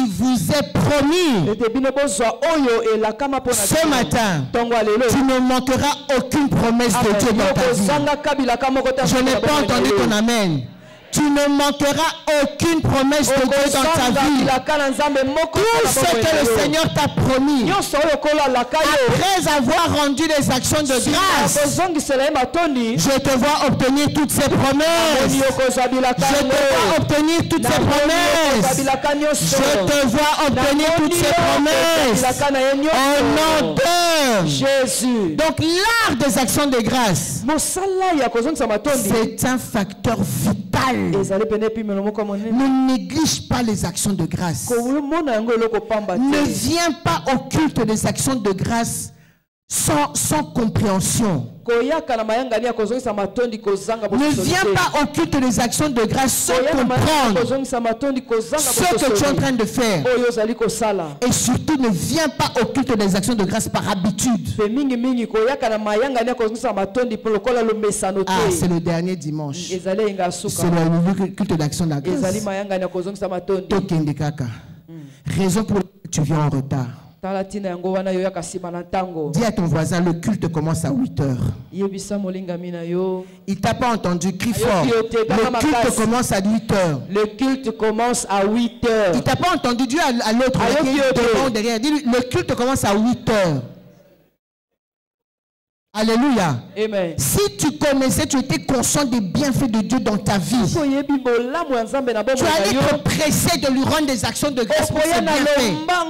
vous est promis. ete bino bozwa oyo elakama mpo na Ce bino. matin, tongo ya lelo. tu ne manqueras aucune promesse de Dieu dans ta vie. yokozanga kabilaka moko te. Je n'ai pas entendu ton amen. tu ne manqueras aucune promesse de Dieu dans ta vie. Tout ce que le Seigneur t'a promis, après avoir rendu les actions de grâce, je te vois obtenir toutes ces promesses. Je te vois obtenir toutes ces promesses. Je te vois obtenir toutes ces promesses. Au nom de Jésus. Donc l'art des actions de grâce, c'est un facteur vital. Ne néglige pas les actions de grâce. Ne viens pas au culte des actions de grâce sans compréhension. Ne viens pas au culte des actions de grâce sans comprendre ce que tu es en train de faire. Et surtout, ne viens pas au culte des actions de grâce par habitude. Ah, c'est le dernier dimanche. C'est le culte d'action de grâce. Raison pour laquelle tu viens en retard. Dis à ton voisin, le culte commence à 8 heures. Il t'a pas entendu, crie fort. Le culte commence à 8 heures. Le culte commence à 8 heures. Il t'a pas entendu, Dieu à l'autre. Derrière. Dis, le culte commence à 8 heures. Alléluia. Amen. Si tu connaissais, tu étais conscient des bienfaits de Dieu dans ta vie, tu allais te presser de lui rendre des actions de grâce pour ses bienfaits. À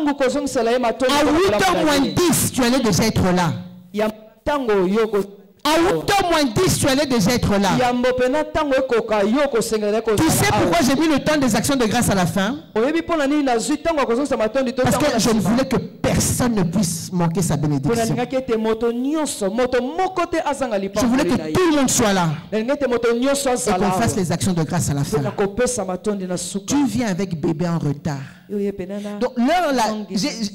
8h moins 10, tu allais déjà être là. À 8h moins 10, tu allais déjà être là. Tu sais pourquoi j'ai mis le temps des actions de grâce à la fin? Parce que je ne voulais que personne ne puisse manquer sa bénédiction. Je voulais que tout le monde soit là et qu'on fasse les actions de grâce à la fin. Tu viens avec bébé en retard. Donc l'heure là,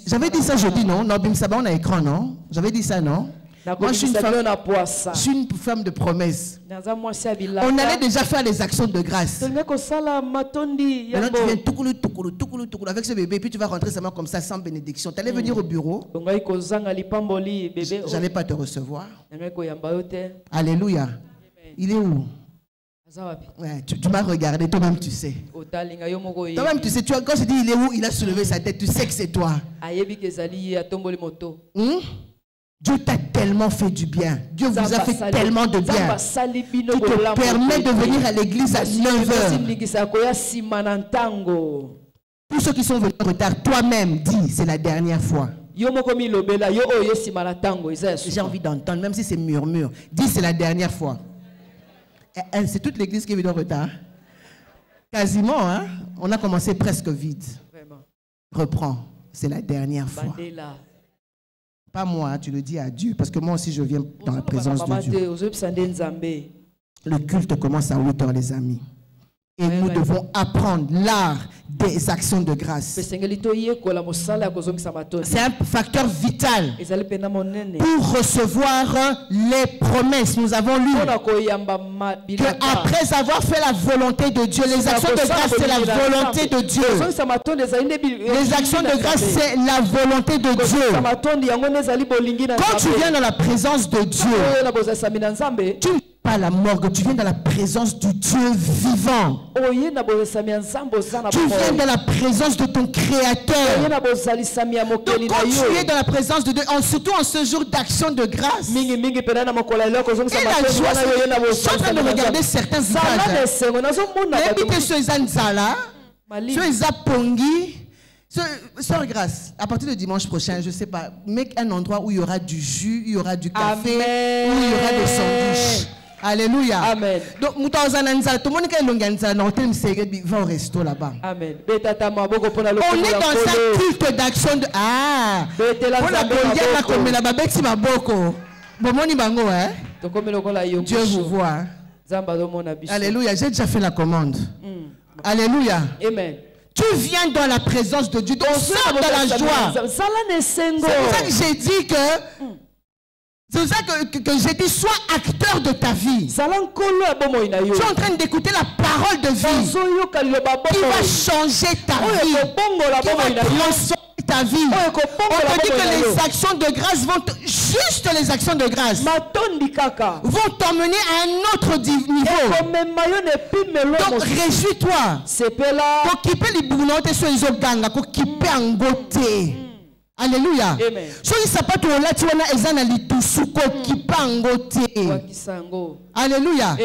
j'avais dit ça jeudi, non? On a écran, non? J'avais dit ça, non? Moi, je suis une femme de promesse. On allait déjà faire les actions de grâce. Maintenant, tu viens toukoulou avec ce bébé, puis tu vas rentrer seulement comme ça, sans bénédiction. Tu allais venir au bureau. Je n'allais pas te recevoir. Alléluia. Il est où? Ouais, tu m'as regardé, toi-même tu sais. Toi-même tu sais, quand je dis il est où, il a soulevé sa tête, tu sais que c'est toi. Dieu t'a tellement fait du bien. Dieu vous a fait tellement de bien. Qui te permet de venir à l'église à 9h. Tous ceux qui sont venus en retard, toi-même dis, c'est la dernière fois. J'ai envie d'entendre, même si c'est murmure. Dis, c'est la dernière fois. C'est toute l'église qui est venue en retard. Quasiment, hein? On a commencé presque vide. Reprends, c'est la dernière fois. Pas moi, tu le dis à Dieu, parce que moi aussi je viens dans la présence de Dieu. Le culte commence à 8h, les amis. Et nous devons apprendre l'art des actions de grâce. C'est un facteur vital pour recevoir les promesses. Nous avons lu qu'après avoir fait la volonté de Dieu, les actions de grâce, c'est la volonté de Dieu. Les actions de grâce, c'est la volonté de Dieu. Quand tu viens dans la présence de Dieu, tu ne pas la morgue, tu viens dans la présence du Dieu vivant. Tu viens dans la présence de ton Créateur. Donc quand tu es dans la présence de Dieu, surtout en ce jour d'action de grâce, et la joie, je suis en train de regarder certains visages. Sœur Grâce, à partir de dimanche prochain, je ne sais pas, mets un endroit où il y aura du jus, il y aura du café, où il y aura des sandwichs. Alléluia. Amen. Donc, tout le monde va au resto là-bas. Amen. On est dans un culte d'action de... Ah! Dieu vous voit. Alléluia. J'ai déjà fait la commande. Alléluia. Amen. Tu viens dans la présence de Dieu. Donc, sors de la joie. C'est pour ça que j'ai dit que... C'est pour ça que j'ai dit, sois acteur de ta vie. Tu es en train d'écouter la parole de vie qui va changer ta vie, qui va transformer ta vie. On te dit que les actions de grâce vont, juste les actions de grâce, vont t'emmener à un autre niveau. Donc réjouis-toi. Alléluia. So il sapato la tuana ezana litusuko kipangote. Alléluia.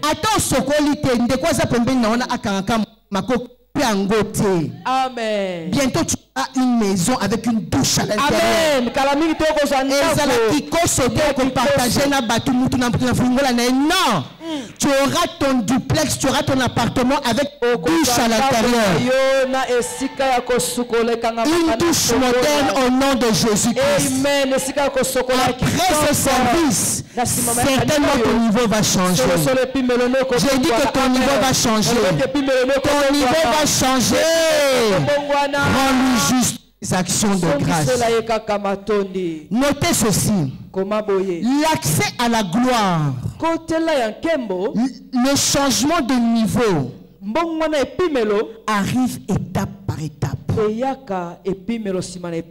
Attends sokolite ndekwaza pembeni naona akanga mako piangote. Amen. Bientôt tu as une maison avec une douche à l'intérieur. Amen. Kalamiki toko zanda. Ezala kikoso de partager na batu mutu na fungola na non. Tu auras ton duplex, tu auras ton appartement avec douche à l'intérieur. Une douche moderne au nom de Jésus-Christ. Après ce service, certainement ton niveau va changer. J'ai dit que ton niveau va changer. Ton niveau va changer. Rends-lui juste les actions de grâce. Notez ceci. L'accès à la gloire, le changement de niveau arrive étape par étape.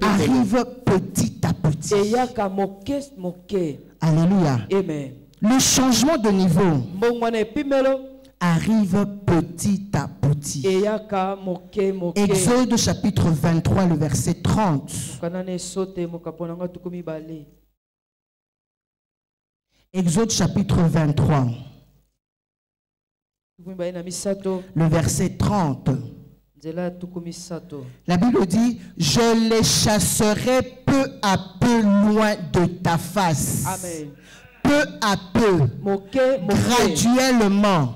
Arrive petit à petit. Alléluia. Amen. Le changement de niveau arrive petit à petit. Exode chapitre 23, le verset 30. Exode chapitre 23, le verset 30. La Bible dit, je les chasserai peu à peu loin de ta face. Amen. Peu à peu, graduellement,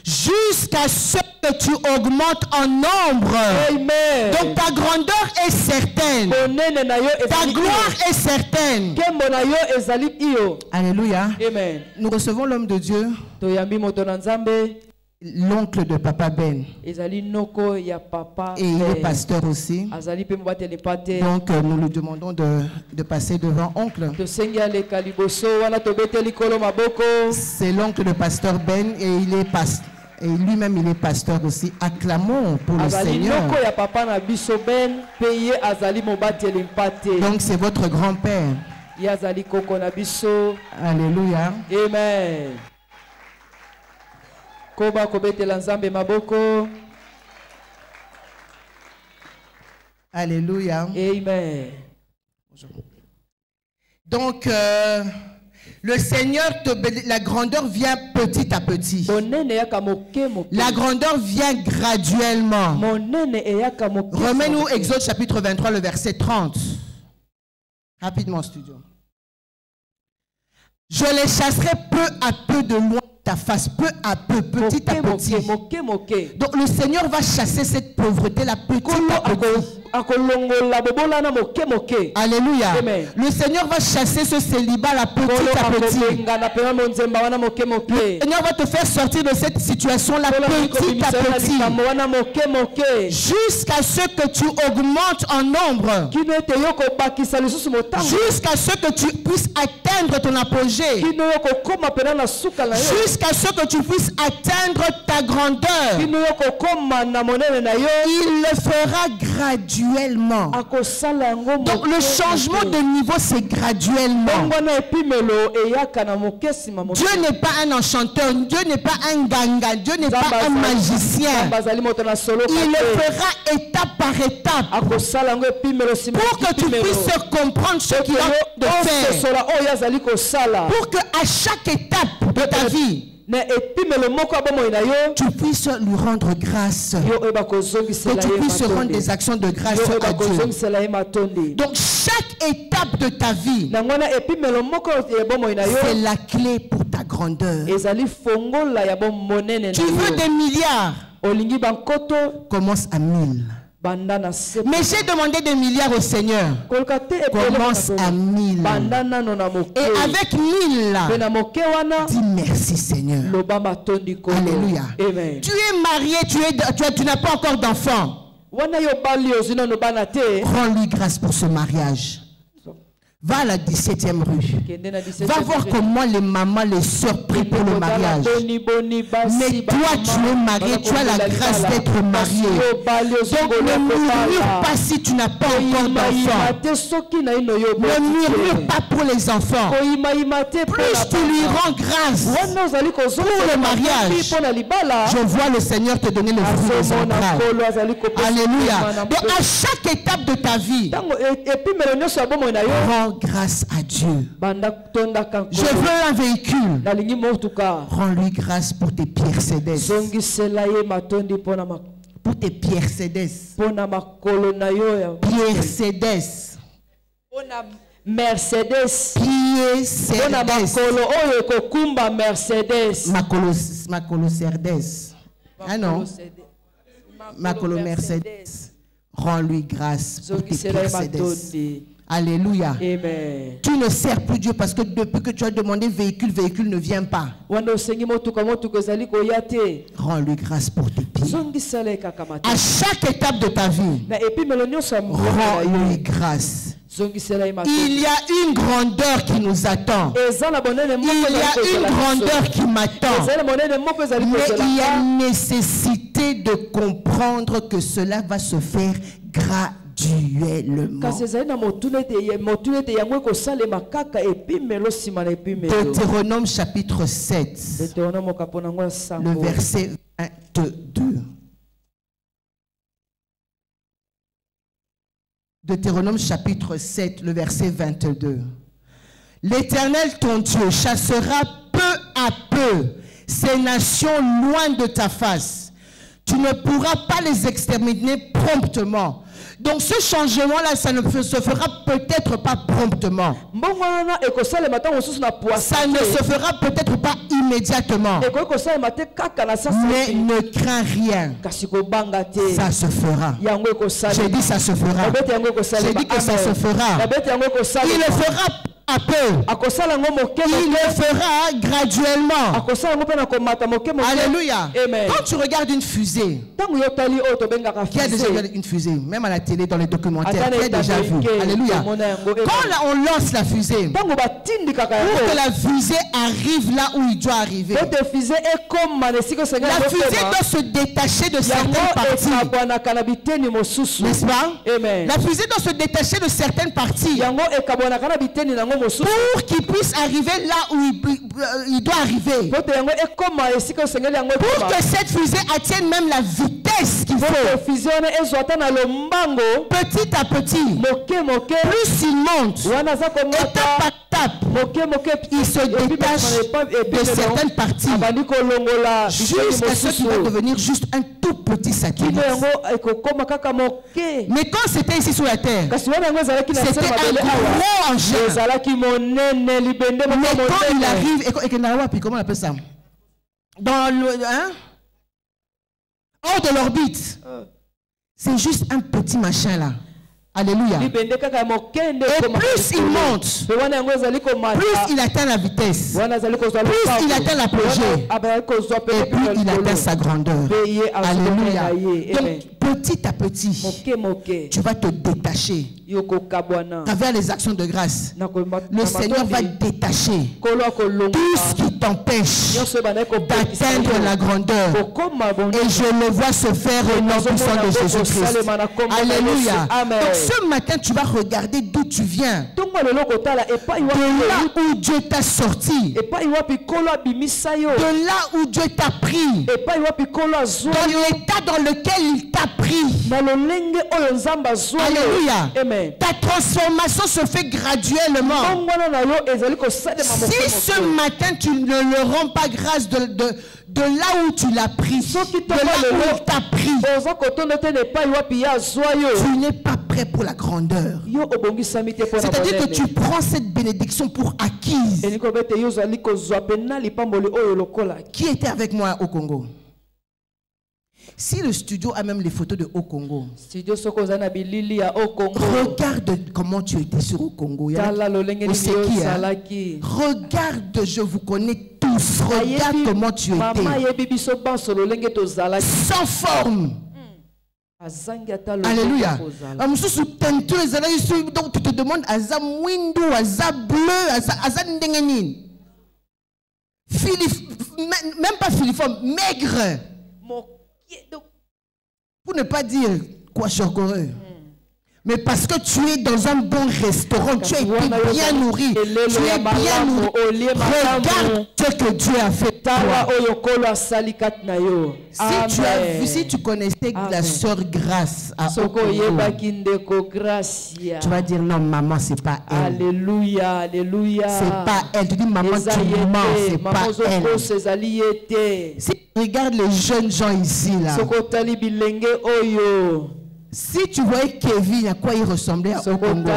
jusqu'à ce que tu augmentes en nombre. Amen. Donc ta grandeur est certaine. Ta gloire est certaine. Alléluia. Amen. Nous recevons l'homme de Dieu, l'oncle de Papa Ben. Et il est pasteur aussi. Donc nous lui demandons de passer devant oncle. C'est l'oncle de pasteur Ben et il est pasteur. Et lui-même il est pasteur aussi. Acclamons pour le Seigneur. Donc c'est votre grand-père. Alléluia. Amen. Alléluia. Amen. Donc le Seigneur, la grandeur vient petit à petit. La grandeur vient graduellement. Remets-nous Exode chapitre 23, le verset 30. Rapidement, studio. Je les chasserai peu à peu de loin ta face, peu à peu, petit à petit. Donc le Seigneur va chasser cette pauvreté-là petit à petit. Alléluia. Amen. Le Seigneur va chasser ce célibat-là petit à petit. Le Seigneur va te faire sortir de cette situation-là petit à petit. Jusqu'à ce que tu augmentes en nombre. Jusqu'à ce que tu puisses atteindre ton apogée. Jusqu'à ce que tu puisses atteindre ta grandeur. Il le fera graduellement. Donc le changement de niveau c'est graduellement. Dieu n'est pas un enchanteur, Dieu n'est pas un ganga, Dieu n'est pas un magicien. Il le fera étape par étape pour que tu puisses comprendre ce qu'il a de faire. Pour que à chaque étape de ta vie tu puisses lui rendre grâce, que tu puisses rendre des actions de grâce à Dieu. Donc chaque étape de ta vie, c'est la clé pour ta grandeur. Tu veux des milliards, commence à 1000. Mais j'ai demandé des milliards au Seigneur. Commence à 1000. Et avec 1000 là, dis merci Seigneur. Alléluia. Amen. Tu es marié, tu n'as pas encore d'enfant. Rends-lui grâce pour ce mariage. Va à la 17e rue. Va voir comment les mamans, les sœurs prient pour le mariage. Mais toi, tu es marié, tu as la grâce d'être marié. Donc ne murmure pas si tu n'as pas encore d'enfants. Ne murmure pas pour les enfants. Plus tu lui rends grâce pour le mariage, je vois le Seigneur te donner le fruit des entrailles. Alléluia. Donc à chaque étape de ta vie, rends grâce à Dieu. Je veux un véhicule. Rends-lui grâce pour tes Mercedes. Pour tes Mercedes. Mercedes. Ah non. Mercedes. Rends-lui grâce pour tes Mercedes. Alléluia. Amen. Tu ne sers plus Dieu parce que depuis que tu as demandé véhicule ne vient pas. Rends-lui grâce pour tes pieds. À chaque étape de ta vie, rends-lui grâce. Il y a une grandeur qui nous attend. Il y a une grandeur qui m'attend. Mais il y a nécessité de comprendre que cela va se faire gratuitement. Deutéronome chapitre 7, le verset 22. Deutéronome chapitre 7, le verset 22. L'Éternel ton Dieu chassera peu à peu ces nations loin de ta face. Tu ne pourras pas les exterminer promptement. Donc ce changement-là, ça ne se fera peut-être pas promptement. Ça ne se fera peut-être pas immédiatement. Mais ne crains rien. Ça se fera. J'ai dit ça se fera. J'ai dit que ça se fera. Il le fera à peu. Il le fera graduellement. Alléluia. Quand tu regardes une fusée, qui a déjà vu une fusée, même à la télé, dans les documentaires, qui a déjà vu. Alléluia. Quand on lance la fusée, pour que la fusée arrive là où il doit arriver, la fusée doit se détacher de certaines parties. N'est-ce pas? La fusée doit se détacher de certaines parties pour qu'il puisse arriver là où il doit arriver. Pour que cette fusée attienne même la vitesse qu'il faut. Petit à petit, plus il monte, étape à étape, il se détache de certaines parties jusqu'à ce qu'il va devenir juste un tout petit satellite. Mais quand c'était ici sur la terre, c'était un gros engin. Mais quand il arrive, comment on appelle ça? Dans le, hors de l'orbite, c'est juste un petit machin là. Alléluia. Et plus il monte, plus il atteint la vitesse, plus il atteint l'apogée, et plus il atteint sa grandeur. Alléluia. Donc petit à petit, tu vas te détacher. À travers les actions de grâce, le Seigneur va détacher tout ce qui t'empêche d'atteindre la grandeur. Et je le vois se faire au nom puissant de Jésus-Christ. Alléluia. Donc ce matin, tu vas regarder d'où tu viens. De là où Dieu t'a sorti. De là où Dieu t'a pris. Dans l'état dans lequel il t'a pris. Alléluia. Ta transformation se fait graduellement. Si ce matin tu ne le rends pas grâce de là où tu l'as pris, de là où il t'a pris, tu n'es pas prêt pour la grandeur. C'est-à-dire que tu prends cette bénédiction pour acquise. Qui était avec moi au Congo? Si le studio a même les photos de Au Congo, regarde comment tu étais sur Au Congo. Regarde, je vous connais tous. Regarde comment tu étais. Sans forme. Alléluia. Donc tu te demandes, Aza Mwindu, Aza bleu, Aza Ndengenin. Même pas filiforme, maigre. Pour ne pas dire quoi chocoreux. Mais parce que tu es dans un bon restaurant, tu es bien nourri, tu es bien nourri. Regarde ce que Dieu a fait pour toi. Si tu connaissais la sœur Grâce à Okongo, tu vas dire non, maman, c'est pas elle. Alléluia, alléluia. C'est pas elle. Tu dis maman, tu mens, c'est pas elle. Si tu regardes les jeunes gens ici là. Si tu voyais Kevin, à quoi il ressemblait à Okongo?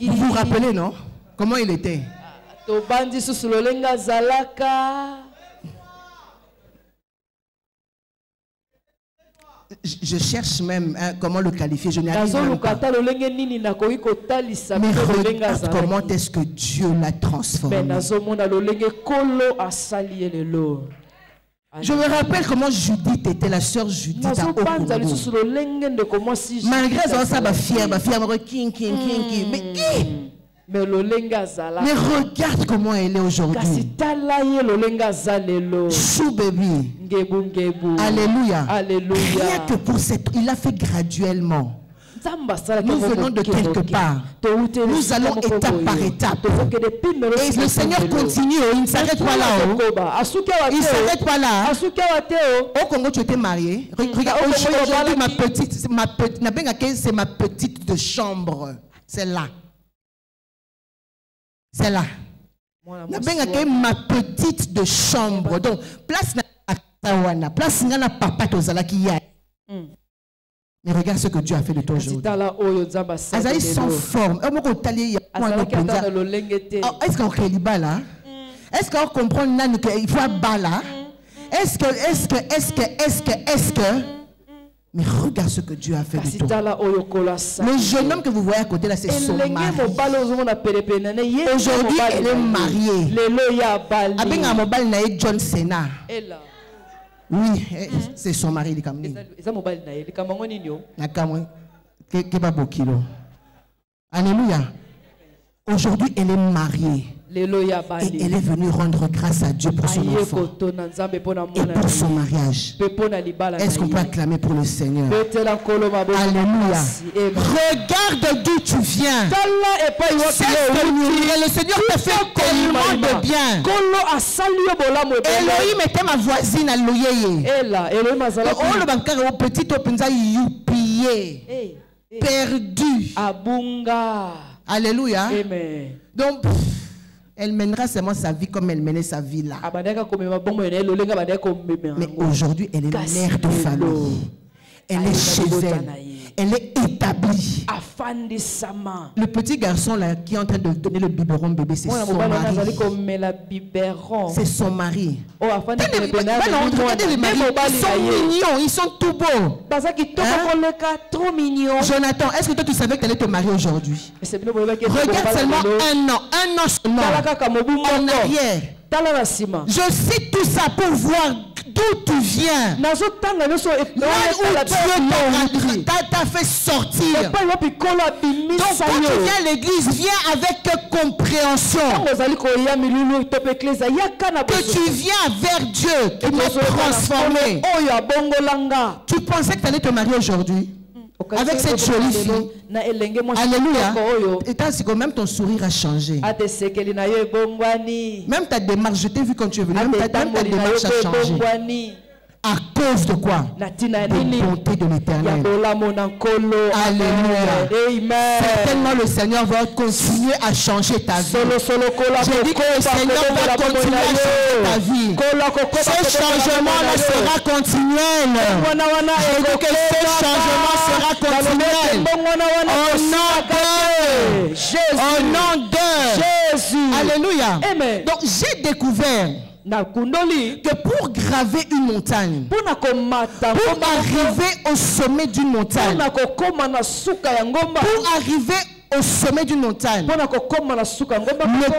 Vous vous rappelez, non? Comment il était? Je cherche même comment le qualifier. Je n'y arrive même pas. Mais regarde comment est-ce que Dieu l'a transformé. Je me rappelle comment Judith était, la sœur Judith à Okongo. Malgré ça, ma fière, mais regarde comment elle est aujourd'hui. Chou baby. Alléluia. Rien que pour cette, il l'a fait graduellement. Nous venons de quelque part. Nous allons étape par étape. Et le Seigneur continue. Il ne s'arrête pas là. Il ne s'arrête pas là. Au Congo, tu étais marié. Regarde, aujourd'hui, c'est ma petite de chambre. C'est là. C'est là. Ma petite de chambre. Donc, place na place na papa tozala ki ya. Mais regarde ce que Dieu a fait de toi aujourd'hui. Azaï sans forme. Est-ce qu'on est là? Est-ce qu'on comprend qu'il faut un là? Est-ce que mais regarde ce que Dieu a fait de toi. Le jeune homme que vous voyez à côté là, c'est son mari. Aujourd'hui, elle est mariée. Avec un mobile naïe John Cena. Oui, c'est son mari, il est comme Alléluia. Aujourd'hui, elle est mariée. Et elle est venue rendre grâce à Dieu pour son enfant et pour son mariage. Est-ce qu'on peut acclamer pour le Seigneur? Alléluia. Regarde d'où tu viens. Le Seigneur te fait tellement de bien. Elohim était ma voisine à Loyeye. Oh, le bancaire au petit opinza youpié. Perdu. Alléluia. Donc, elle mènera seulement sa vie comme elle menait sa vie là. Mais aujourd'hui, elle est mère de famille. Elle est chez elle. Elle est établie. Le petit garçon là qui est en train de donner le biberon bébé, c'est son mari. C'est son mari. Regardez les maris, ils sont mignons, ils sont tout beaux. Trop mignons. Jonathan, est-ce que toi tu savais qu'elle allait te marier aujourd'hui? Regarde seulement un an seulement en arrière. Je cite tout ça pour voir d'où tu viens. Là où Dieu t'a fait sortir. Donc quand tu viens à l'église, viens avec compréhension. Que tu viens vers Dieu qui m'a transformé. Tu pensais que tu allais te marier aujourd'hui avec cette jolie fille. Alléluia. Et même ton sourire a changé. Même ta démarche, je t'ai vu quand tu es venu. Même ta démarche a changé. À cause de quoi? La bonté de l'Éternel. Alléluia. Certainement le Seigneur va continuer à changer ta vie. J'ai dit que le Seigneur va continuer à changer ta vie. Ce changement-là sera continuel. J'ai dit que ce changement sera continuel. Au nom de Jésus. Alléluia. Donc j'ai découvert que pour graver une montagne, pour arriver au sommet d'une montagne, le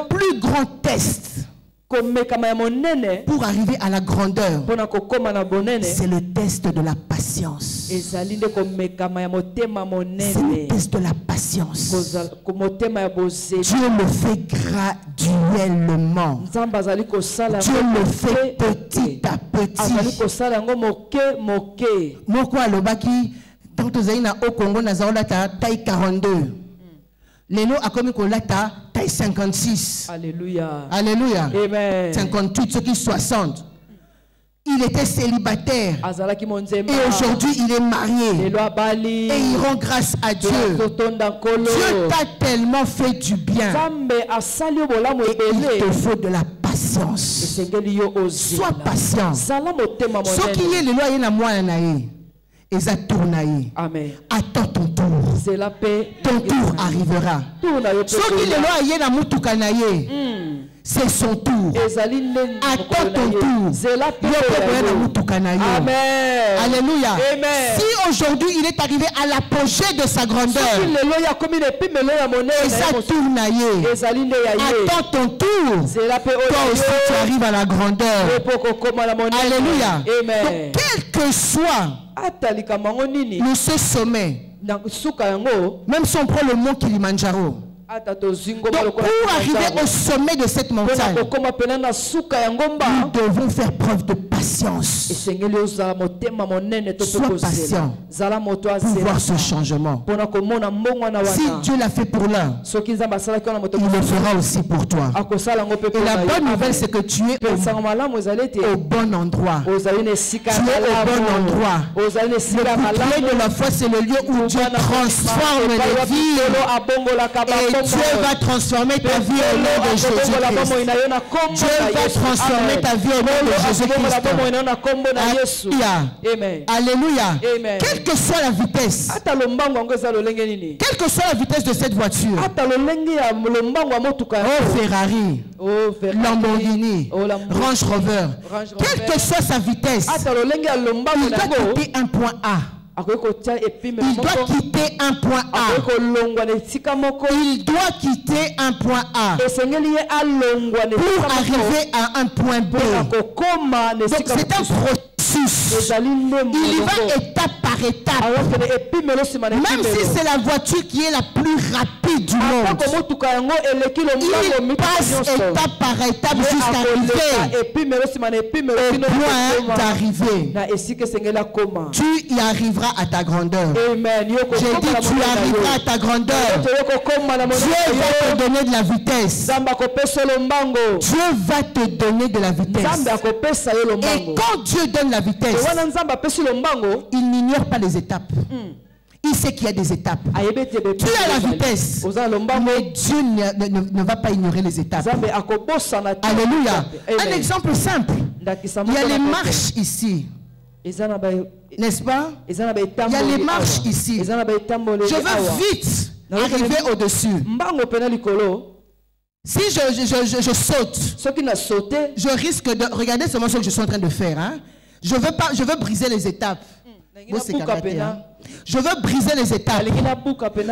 plus grand test pour arriver à la grandeur, c'est le test de la patience. C'est le test de la patience. Dieu le fait graduellement. Dieu le fait petit à petit. Moko alobaki tant que zaina au Congo na zaola ta taille 42. Lelo a commis qu'on l'a taille 56. Alléluia. Alléluia. Amen. 58, ce qui 60. Il était célibataire. Et aujourd'hui, il est marié. Et il rend grâce à Dieu. Dieu t'a tellement fait du bien. Et il te faut de la patience. Sois patient. Ce qui est le loyer na moi naïe. Et ça tourne. Attends ton tour. Ton tour arrivera. Ce qui est le loyer na mutuka naïe. C'est son tour. Attends ton tour. Amen. Alléluia. Amen. Si aujourd'hui il est arrivé à l'apogée de sa grandeur, et ça tourne. Attends ton tour. Toi aussi tu arrives à la grandeur. Alléluia. Donc, quel que soit ce sommet, même si on prend le mont Kilimanjaro, donc, pour arriver au sommet de cette montagne, nous devons faire preuve de patience. Sois patient pour voir ce changement. Si Dieu l'a fait pour l'un, il le fera aussi pour toi. Et la bonne nouvelle, c'est que tu es au bon endroit. Tu es au bon endroit. Le bouclier de la foi, c'est le lieu où Dieu transforme les vies. Et Dieu va transformer ta vie au nom de Jésus-Christ. Dieu va transformer ta vie au nom de Jésus-Christ. Alléluia. Alléluia. Quelle que soit la vitesse, quelle que soit la vitesse de cette voiture, Ferrari, Lamborghini, Range Rover, quelle que soit sa vitesse, il doit quitter un point A. Il doit quitter un point A. Il doit quitter un point A pour arriver à un point B. Donc c'est un processus. Il y va étape par étape. Même si c'est la voiture qui est la plus rapide du monde, il passe étape par étape jusqu'à arriver au point d'arrivée. Tu y arriveras à ta grandeur. J'ai dit tu arriveras à ta grandeur. Dieu va te donner de la vitesse. Dieu va te donner de la vitesse. Et quand Dieu donne la vitesse, il n'ignore pas les étapes. Il sait qu'il y a des étapes. Tu as la vitesse, mais Dieu ne va pas ignorer les étapes. Alléluia. Un exemple simple. Il y a les marches ici. N'est-ce pas? Il y a les marches ici. Je veux vite arriver au-dessus. Si je saute, je risque de... Regardez seulement ce que je suis en train de faire. Hein? Je veux briser les étapes. Je veux briser les étapes.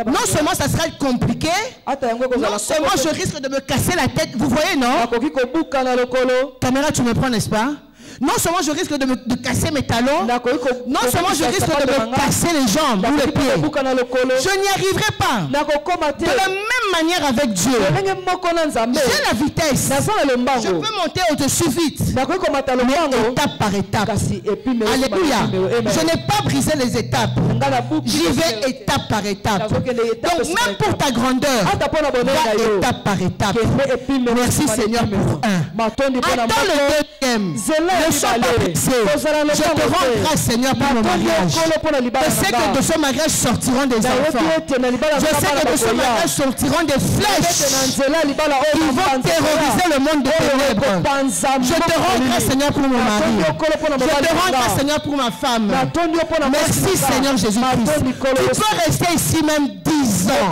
Non seulement ça sera compliqué, non seulement je risque de me casser la tête. Vous voyez, non? Caméra, tu me prends, n'est-ce pas? Non seulement je risque de casser mes talons, non seulement je risque de me casser les jambes ou les pieds. Je n'y arriverai pas. De la même manière avec Dieu. J'ai la vitesse. Je peux monter au-dessus vite. Mais étape par étape. Alléluia. Je n'ai pas brisé les étapes. J'y vais étape par étape. Donc même pour ta grandeur, va étape par étape. Merci Seigneur pour un. Attends le deuxième. Ne sois pas pressé. Je te rends grâce Seigneur pour mon mariage. Je sais que de ce mariage sortiront des enfants. Je sais que de ce mariage sortiront des flèches qui vont terroriser le monde des ténèbres. Je te rends grâce Seigneur pour mon mari. Je te rends grâce Seigneur pour ma femme. Merci Seigneur Jésus-Christ. Tu peux rester ici même 10 ans,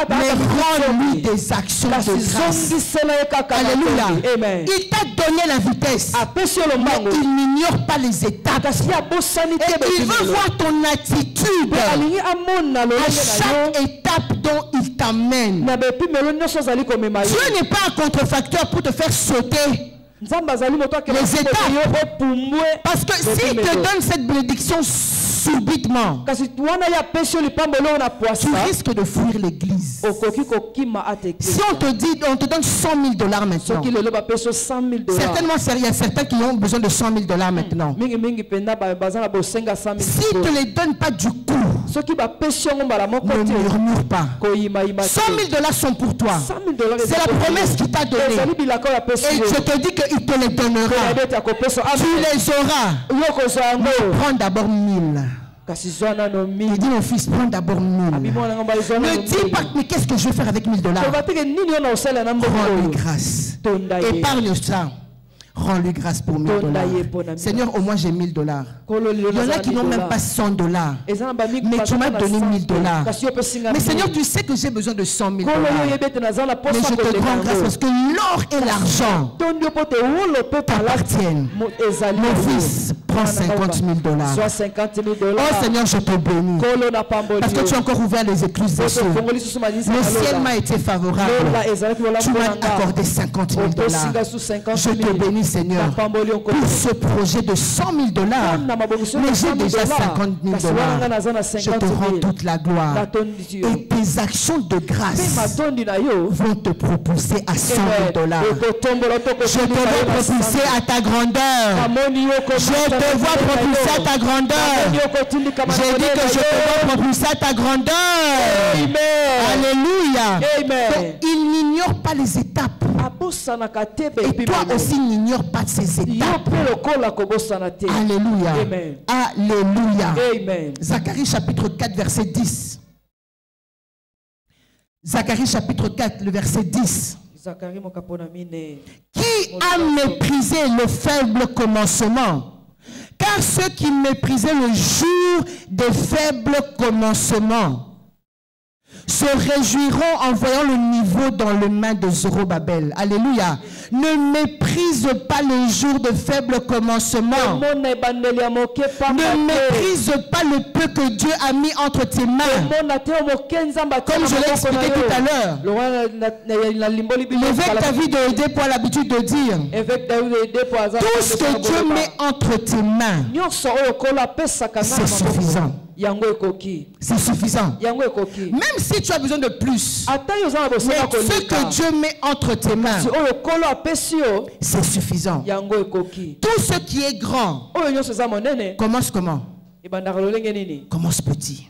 mais rends-lui des actions de grâce. Alléluia. Il t'a donné la vitesse. Mais il n'ignore pas les étapes. Et il veut voir ton attitude à chaque étape étapes dont il t'amène. Dieu n'est pas un contrefacteur pour te faire sauter les étapes. Parce que s'il te donne cette bénédiction subitement, tu risques de fuir l'église. Si on te dit, on te donne $100 000 maintenant, certainement il y a certains qui ont besoin de $100 000 maintenant. S'il ne te les donne pas du coup, ne murmure pas. $100 000 sont pour toi. C'est la promesse qu'il t'a donnée. Et je te dis qu'il te les donnera. Tu les auras. Mais prends d'abord 1000. Il dit mon fils, prends d'abord 1000. Ne dis pas, mais qu'est-ce que je vais faire avec $1000? Rends-lui grâce. Épargne ça. Rends-lui grâce pour $1000. Seigneur, au moins j'ai $1000. Il y en a qui n'ont même pas $100. Mais tu m'as donné $1000. Mais Seigneur, tu sais que j'ai besoin de $100 000. Mais je te rends grâce parce que l'or et l'argent t'appartiennent. Mon fils, prends $50 000. Oh Seigneur, je te bénis. Parce que tu as encore ouvert les écluses des cieux. Le ciel m'a été favorable. Tu m'as accordé $50 000. Je te bénis, Seigneur, pour ce projet de $100 000. Mais j'ai déjà $50 000. Je te rends toute la gloire. Et tes actions de grâce vont te propulser à $100 000. Je te vois propulser à ta grandeur. Je te vois propulser à ta grandeur. J'ai dit que je te vois propulser à ta grandeur. Alléluia. Donc, il n'ignore pas les étapes. Et toi aussi n'ignore pas ces étapes. Alléluia. Amen. Alléluia. Amen. Zacharie chapitre 4 verset 10. Zacharie chapitre 4 le verset 10. Qui a méprisé le faible commencement? Car ceux qui méprisaient le jour des faibles commencements se réjouiront en voyant le niveau dans les mains de Zorobabel. Alléluia. Ne méprise pas les jours de faible commencement. Ne méprise pas le peu que Dieu a mis entre tes mains. Comme je l'ai expliqué tout à l'heure. L'évêque David de Oedepo a l'habitude de dire, tout ce que Dieu met entre tes mains, c'est suffisant. C'est suffisant. Même si tu as besoin de plus, mais ce que Dieu met entre tes mains, c'est suffisant. Tout ce qui est grand commence comment? Commence petit.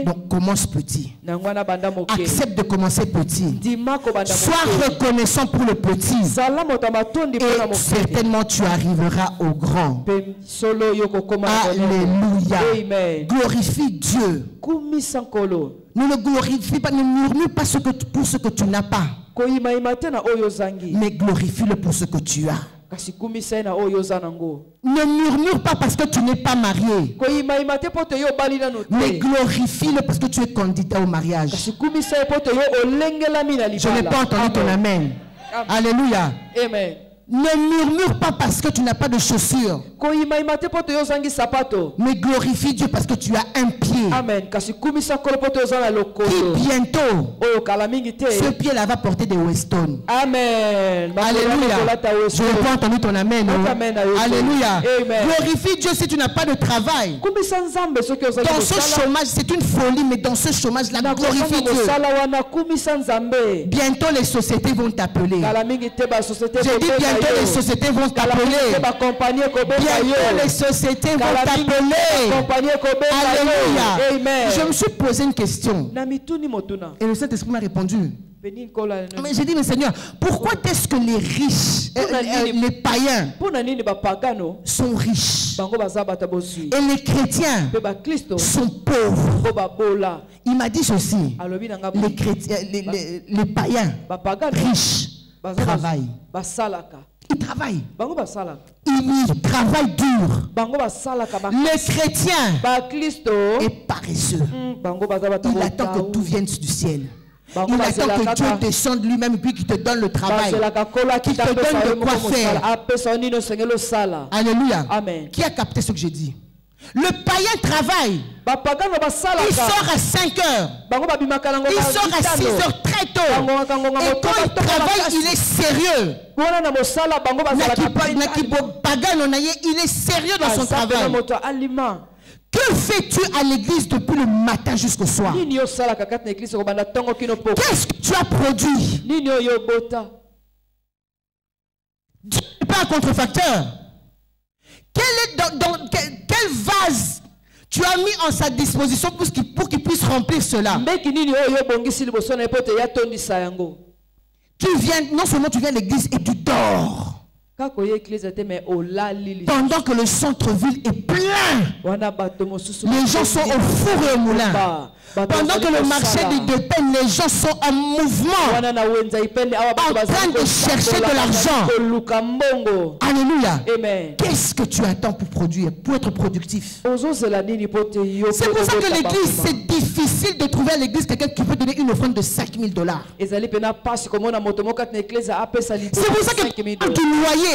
Donc commence petit. Accepte de commencer petit. Sois reconnaissant pour le petit. Et certainement tu arriveras au grand. Alléluia. Glorifie Dieu. Ne le glorifie pas, ne murmure pas pour ce que tu n'as pas. Mais glorifie-le pour ce que tu as. Ne murmure pas parce que tu n'es pas marié. Mais glorifie-le parce que tu es candidat au mariage. Je n'ai pas entendu ton amen. Alléluia. Amen. Ne murmure pas parce que tu n'as pas de chaussures. Mais glorifie Dieu parce que tu as un pied. Amen. Qui bientôt, ce pied-là va porter des Weston. Amen. Alléluia. Je n'ai pas entendu ton amen. Alléluia. Amen. Glorifie Dieu si tu n'as pas de travail. Dans ce chômage, c'est une folie, mais dans ce chômage-là, glorifie Dieu. Bientôt les sociétés vont t'appeler. J'ai dit bientôt les sociétés vont t'appeler. Bientôt les sociétés vont t'appeler. Alléluia. Je me suis posé une question. Et le Saint-Esprit m'a répondu. Mais j'ai dit, mais Seigneur, pourquoi est-ce que les riches, les païens sont riches et les chrétiens sont pauvres? Il m'a dit ceci. Les païens riches travaillent. Ils travaillent. Ils travaillent dur. Les chrétiens est paresseux. Il attend que tout vienne du ciel. Il attend que Dieu descende lui-même et puis qu'il te donne le travail. Qu'il te donne de quoi faire. Alléluia. Alléluia. Amen. Qui a capté ce que j'ai dit? Le païen travaille. Il sort à 5 heures. Il sort à 6 heures très tôt. Et quand il travaille, il est sérieux. Il est sérieux dans son travail. Que fais-tu à l'église depuis le matin jusqu'au soir? Qu'est-ce que tu as produit? Dieu n'est pas un contrefacteur. Quel vase tu as mis en sa disposition pour qu'il puisse remplir cela? Tu viens, non seulement tu viens à l'église et tu dors. Pendant que le centre-ville est plein, les gens sont au four et au moulin. Pendant que le marché de peine, les gens sont en mouvement, en train de chercher de l'argent. Alléluia. Qu'est-ce que tu attends pour produire, pour être productif? C'est pour ça que l'église, c'est difficile de trouver à l'église quelqu'un qui peut donner une offrande de $5 000. C'est pour ça que du loyer,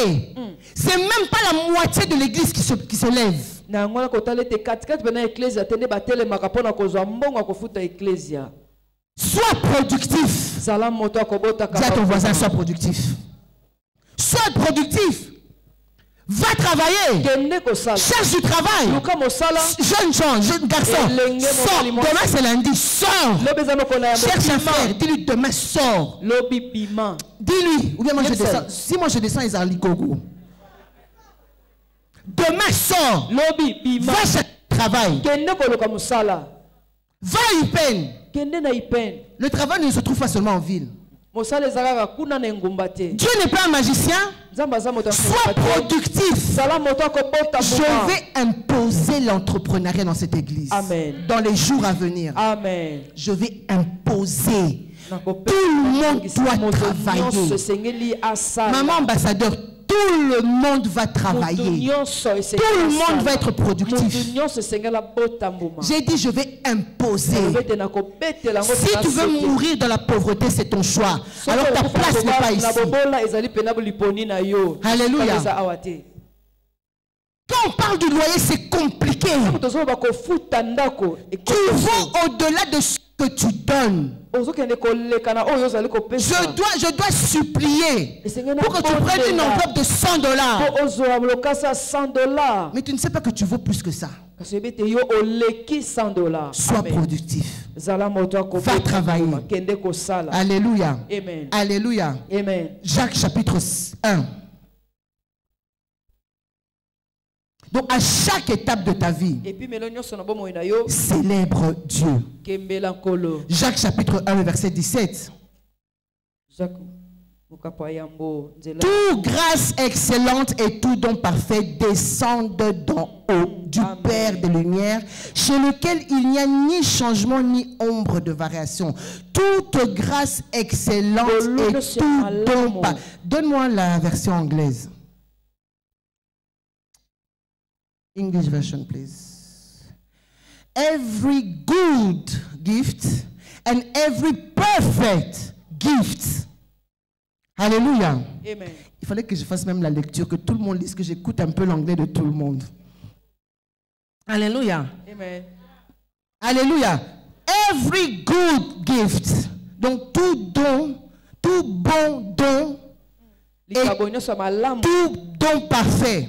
c'est même pas la moitié de l'église qui se lève. Sois productif. Dis à ton voisin, sois productif. Sois productif. Va travailler. Cherche du travail. Jeunes gens, jeunes garçons, sors. Demain c'est lundi, sors. Cherche un frère. Dis-lui demain, sors. Dis-lui. Ou bien moi je descends. Si moi je descends, ils ont l'Ikogo. Demain, sors. Va chercher du travail. Va à Ipen. Le travail ne se trouve pas seulement en ville. Dieu n'est pas un magicien. Sois productif. Je vais imposer l'entrepreneuriat dans cette église. Amen. Dans les jours à venir. Amen. Je vais imposer. Tout le monde doit travailler. Maman ambassadeur, tout le monde va travailler. Tout le monde va être productif. J'ai dit je vais imposer. Si tu veux mourir dans la pauvreté, c'est ton choix. Alors ta place n'est pas ici. Alléluia. Quand on parle du loyer, c'est compliqué. Tu vas au-delà de ce que tu donnes. Je dois supplier pour que tu prennes une enveloppe de $100. Mais tu ne sais pas que tu vaux plus que ça. Sois productif. Va travailler. Alléluia. Amen. Alléluia. Amen. Jacques chapitre 1. Donc à chaque étape de ta vie, célèbre Dieu. Jacques chapitre 1 verset 17. Toute grâce excellente et tout don parfait descendent d'en haut du Père des Lumières, chez lequel il n'y a ni changement ni ombre de variation. Toute grâce excellente et tout don parfait. Donne-moi la version anglaise. English version, please. Every good gift and every perfect gift. Alléluia. Amen. Il fallait que je fasse même la lecture, que tout le monde lise, que j'écoute un peu l'anglais de tout le monde. Alléluia. Amen. Alléluia. Every good gift. Donc tout don, tout bon don, et tout don parfait.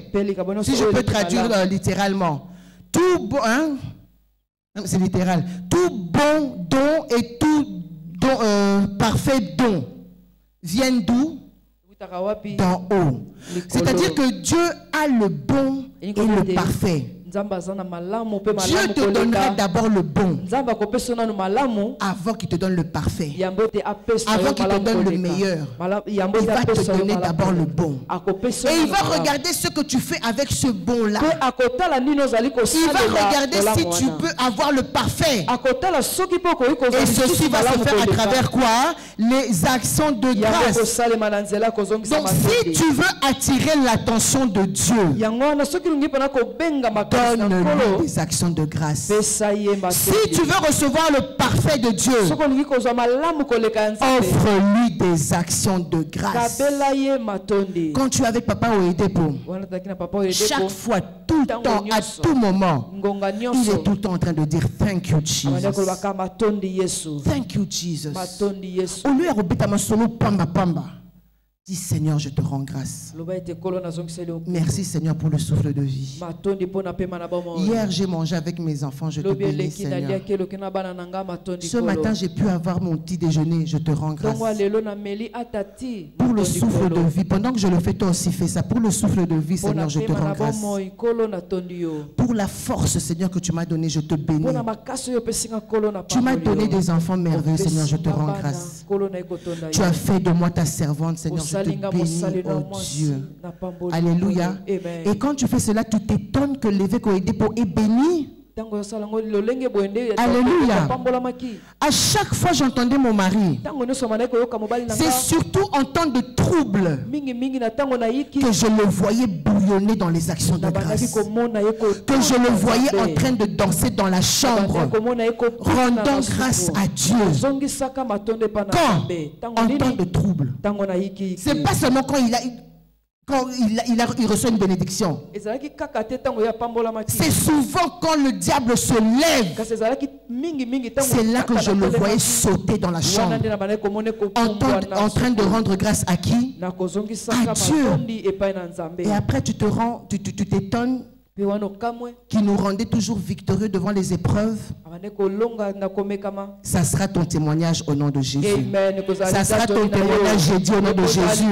Si je peux traduire littéralement. Tout bon, hein? C'est littéral. Tout bon don et tout don, parfait don viennent d'où? D'en haut. C'est-à-dire que Dieu a le bon et le parfait. Dieu te donnera d'abord le bon avant qu'il te donne le parfait. Avant qu'il te donne le meilleur. Il va te donner d'abord le bon. Et il va regarder ce que tu fais avec ce bon-là. Il va regarder si tu peux avoir le parfait. Et ceci va se faire à travers quoi? Les actions de grâce. Donc si tu veux attirer l'attention de Dieu, donne-lui des actions de grâce. Si tu veux recevoir le parfait de Dieu, offre-lui des actions de grâce. Quand tu es avec Papa Oedepo, chaque fois, tout le temps, à tout moment, il est tout le temps en train de dire thank you Jesus. Thank you Jesus. Au lieu de solo pamba pamba, dis Seigneur, je te rends grâce. Merci Seigneur pour le souffle de vie. Hier j'ai mangé avec mes enfants, je te bénis Seigneur. Ce matin j'ai pu avoir mon petit déjeuner, je te rends grâce. Pour le souffle de vie, pendant que je le fais, toi aussi fais ça. Pour le souffle de vie Seigneur, je te rends grâce. Pour la force Seigneur que tu m'as donné, je te bénis. Tu m'as donné des enfants merveilleux Seigneur, je te rends grâce. Tu as fait de moi ta servante Seigneur, je te bénis, oh Dieu. Alléluia. Et quand tu fais cela, tu t'étonnes que l'évêque Oedepo est béni. Alléluia. À chaque fois j'entendais mon mari, c'est surtout en temps de trouble que je le voyais bouillonner dans les actions de grâce, que je le voyais en train de danser dans la chambre, rendant grâce à Dieu. Quand? En temps de trouble. C'est pas seulement quand il reçoit une bénédiction. C'est souvent quand le diable se lève. C'est là que je le voyais sauter dans la chambre. En train de rendre grâce à qui? À Dieu. Et après tu t'étonnes qui nous rendait toujours victorieux devant les épreuves. Ça sera ton témoignage au nom de Jésus. Ça sera ton témoignage, j'ai dit, au nom de Jésus.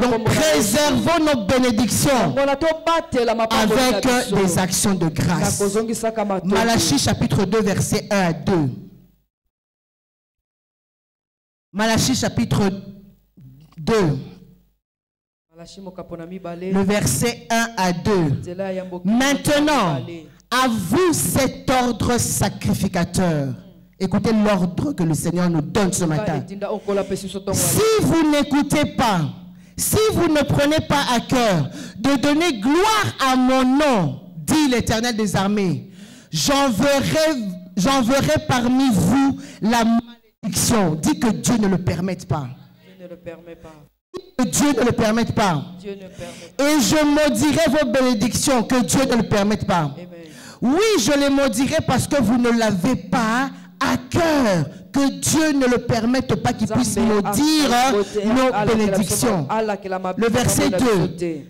Donc préservons nos bénédictions avec des actions de grâce. Malachie chapitre 2 verset 1 à 2. Malachie chapitre 2. Le verset 1 à 2. Maintenant, à vous cet ordre sacrificateur. Écoutez l'ordre que le Seigneur nous donne ce matin. Si vous n'écoutez pas, si vous ne prenez pas à cœur de donner gloire à mon nom, dit l'Éternel des armées, j'enverrai parmi vous la malédiction. Dit que Dieu ne le permette pas. Dieu ne le permet pas. Que Dieu ne le permette pas. Et je maudirai vos bénédictions, que Dieu ne le permette pas. Amen. Oui, je les maudirai parce que vous ne l'avez pas à cœur. Que Dieu ne le permette pas qu'il puisse maudire nos bénédictions. Le verset 2.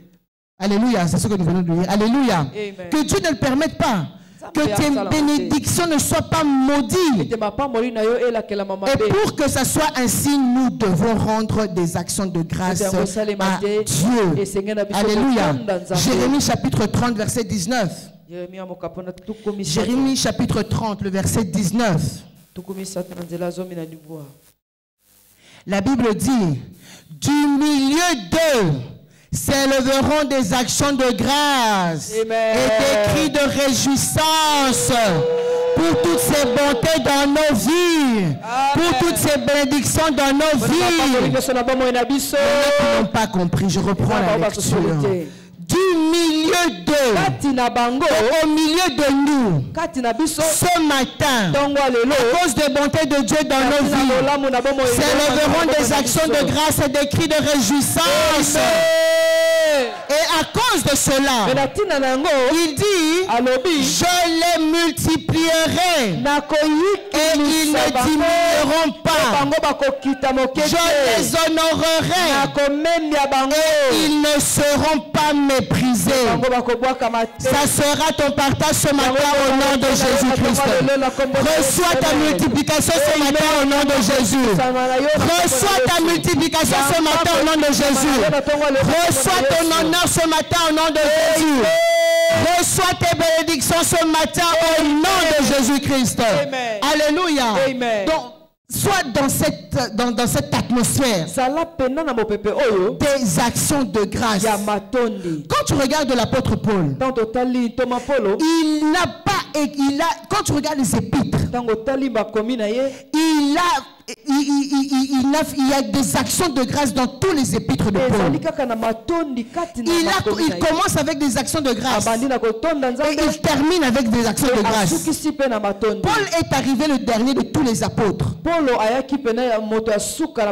Alléluia, c'est ce que nous venons de lire. Alléluia. Amen. Que Dieu ne le permette pas. Que tes bénédictions ne soient pas maudites. Et pour que ça soit ainsi, nous devons rendre des actions de grâce à Dieu. Alléluia. Jérémie chapitre 30, verset 19. Jérémie chapitre 30, le verset 19. La Bible dit, du milieu d'eux s'élèveront des actions de grâce. Amen. Et des cris de réjouissance pour toutes ces bontés dans nos vies. Amen. Pour toutes ces bénédictions dans nos vies. Nous n'avons pas compris, je reprends la lecture. Du milieu d'eux, au milieu de nous, ce matin, à cause des bontés de Dieu dans nos vies, s'élèveront des actions de grâce et des cris de réjouissance. Et à cause de cela, il dit, je les multiplierai et ils ne diminueront pas. Je les honorerai et ils ne seront pas méprisés. Ça sera ton partage ce matin au nom de Jésus-Christ. Reçois ta multiplication ce matin au nom de Jésus. Reçois ta multiplication ce matin au nom de Jésus. Reçois ton honneur ce matin au nom de Jésus. Reçois tes bénédictions ce matin au nom de Jésus-Christ. Alléluia. Donc, soit dans cette atmosphère des actions de grâce. Quand tu regardes l'apôtre Paul, quand tu regardes les épîtres, il y a des actions de grâce dans tous les épîtres de Paul. Il commence avec des actions de grâce et il termine avec des actions de grâce. Paul est arrivé le dernier de tous les apôtres,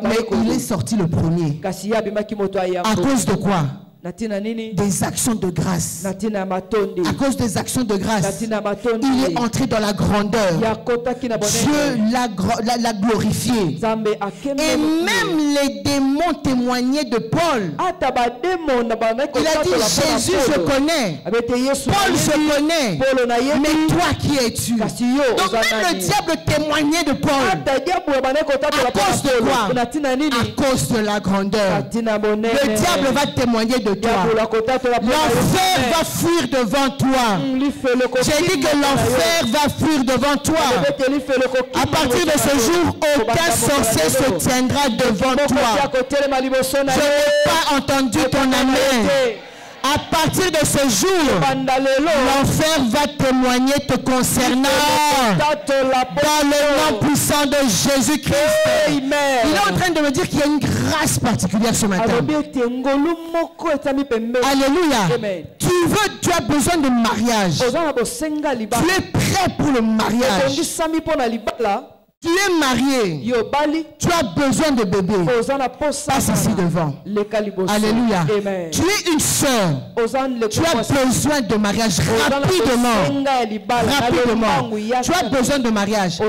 mais il est sorti le premier. À cause de quoi? Des actions de grâce. À cause des actions de grâce, il est entré dans la grandeur. Dieu l'a glorifié. Et même les démons témoignaient de Paul. Il a dit: Jésus, je connais. Paul, je connais. Mais toi, qui es-tu? Donc même le diable témoignait de Paul. À cause de quoi? À cause de la grandeur. Le diable va témoigner de toi. L'enfer va fuir devant toi. J'ai dit que l'enfer va fuir devant toi. À partir de ce jour, aucun sorcier se tiendra devant toi. Je n'ai pas entendu ton amen. À partir de ce jour, l'enfer va témoigner te concernant dans le nom puissant de Jésus-Christ. Il est en train de me dire qu'il y a une grâce particulière ce matin. Alléluia. Tu as besoin de mariage. Tu es prêt pour le mariage. Tu es marié, tu as besoin de bébé. Passe ici devant. Alléluia. Tu es une soeur, tu as besoin de mariage rapidement. Tu as besoin de mariage. Tu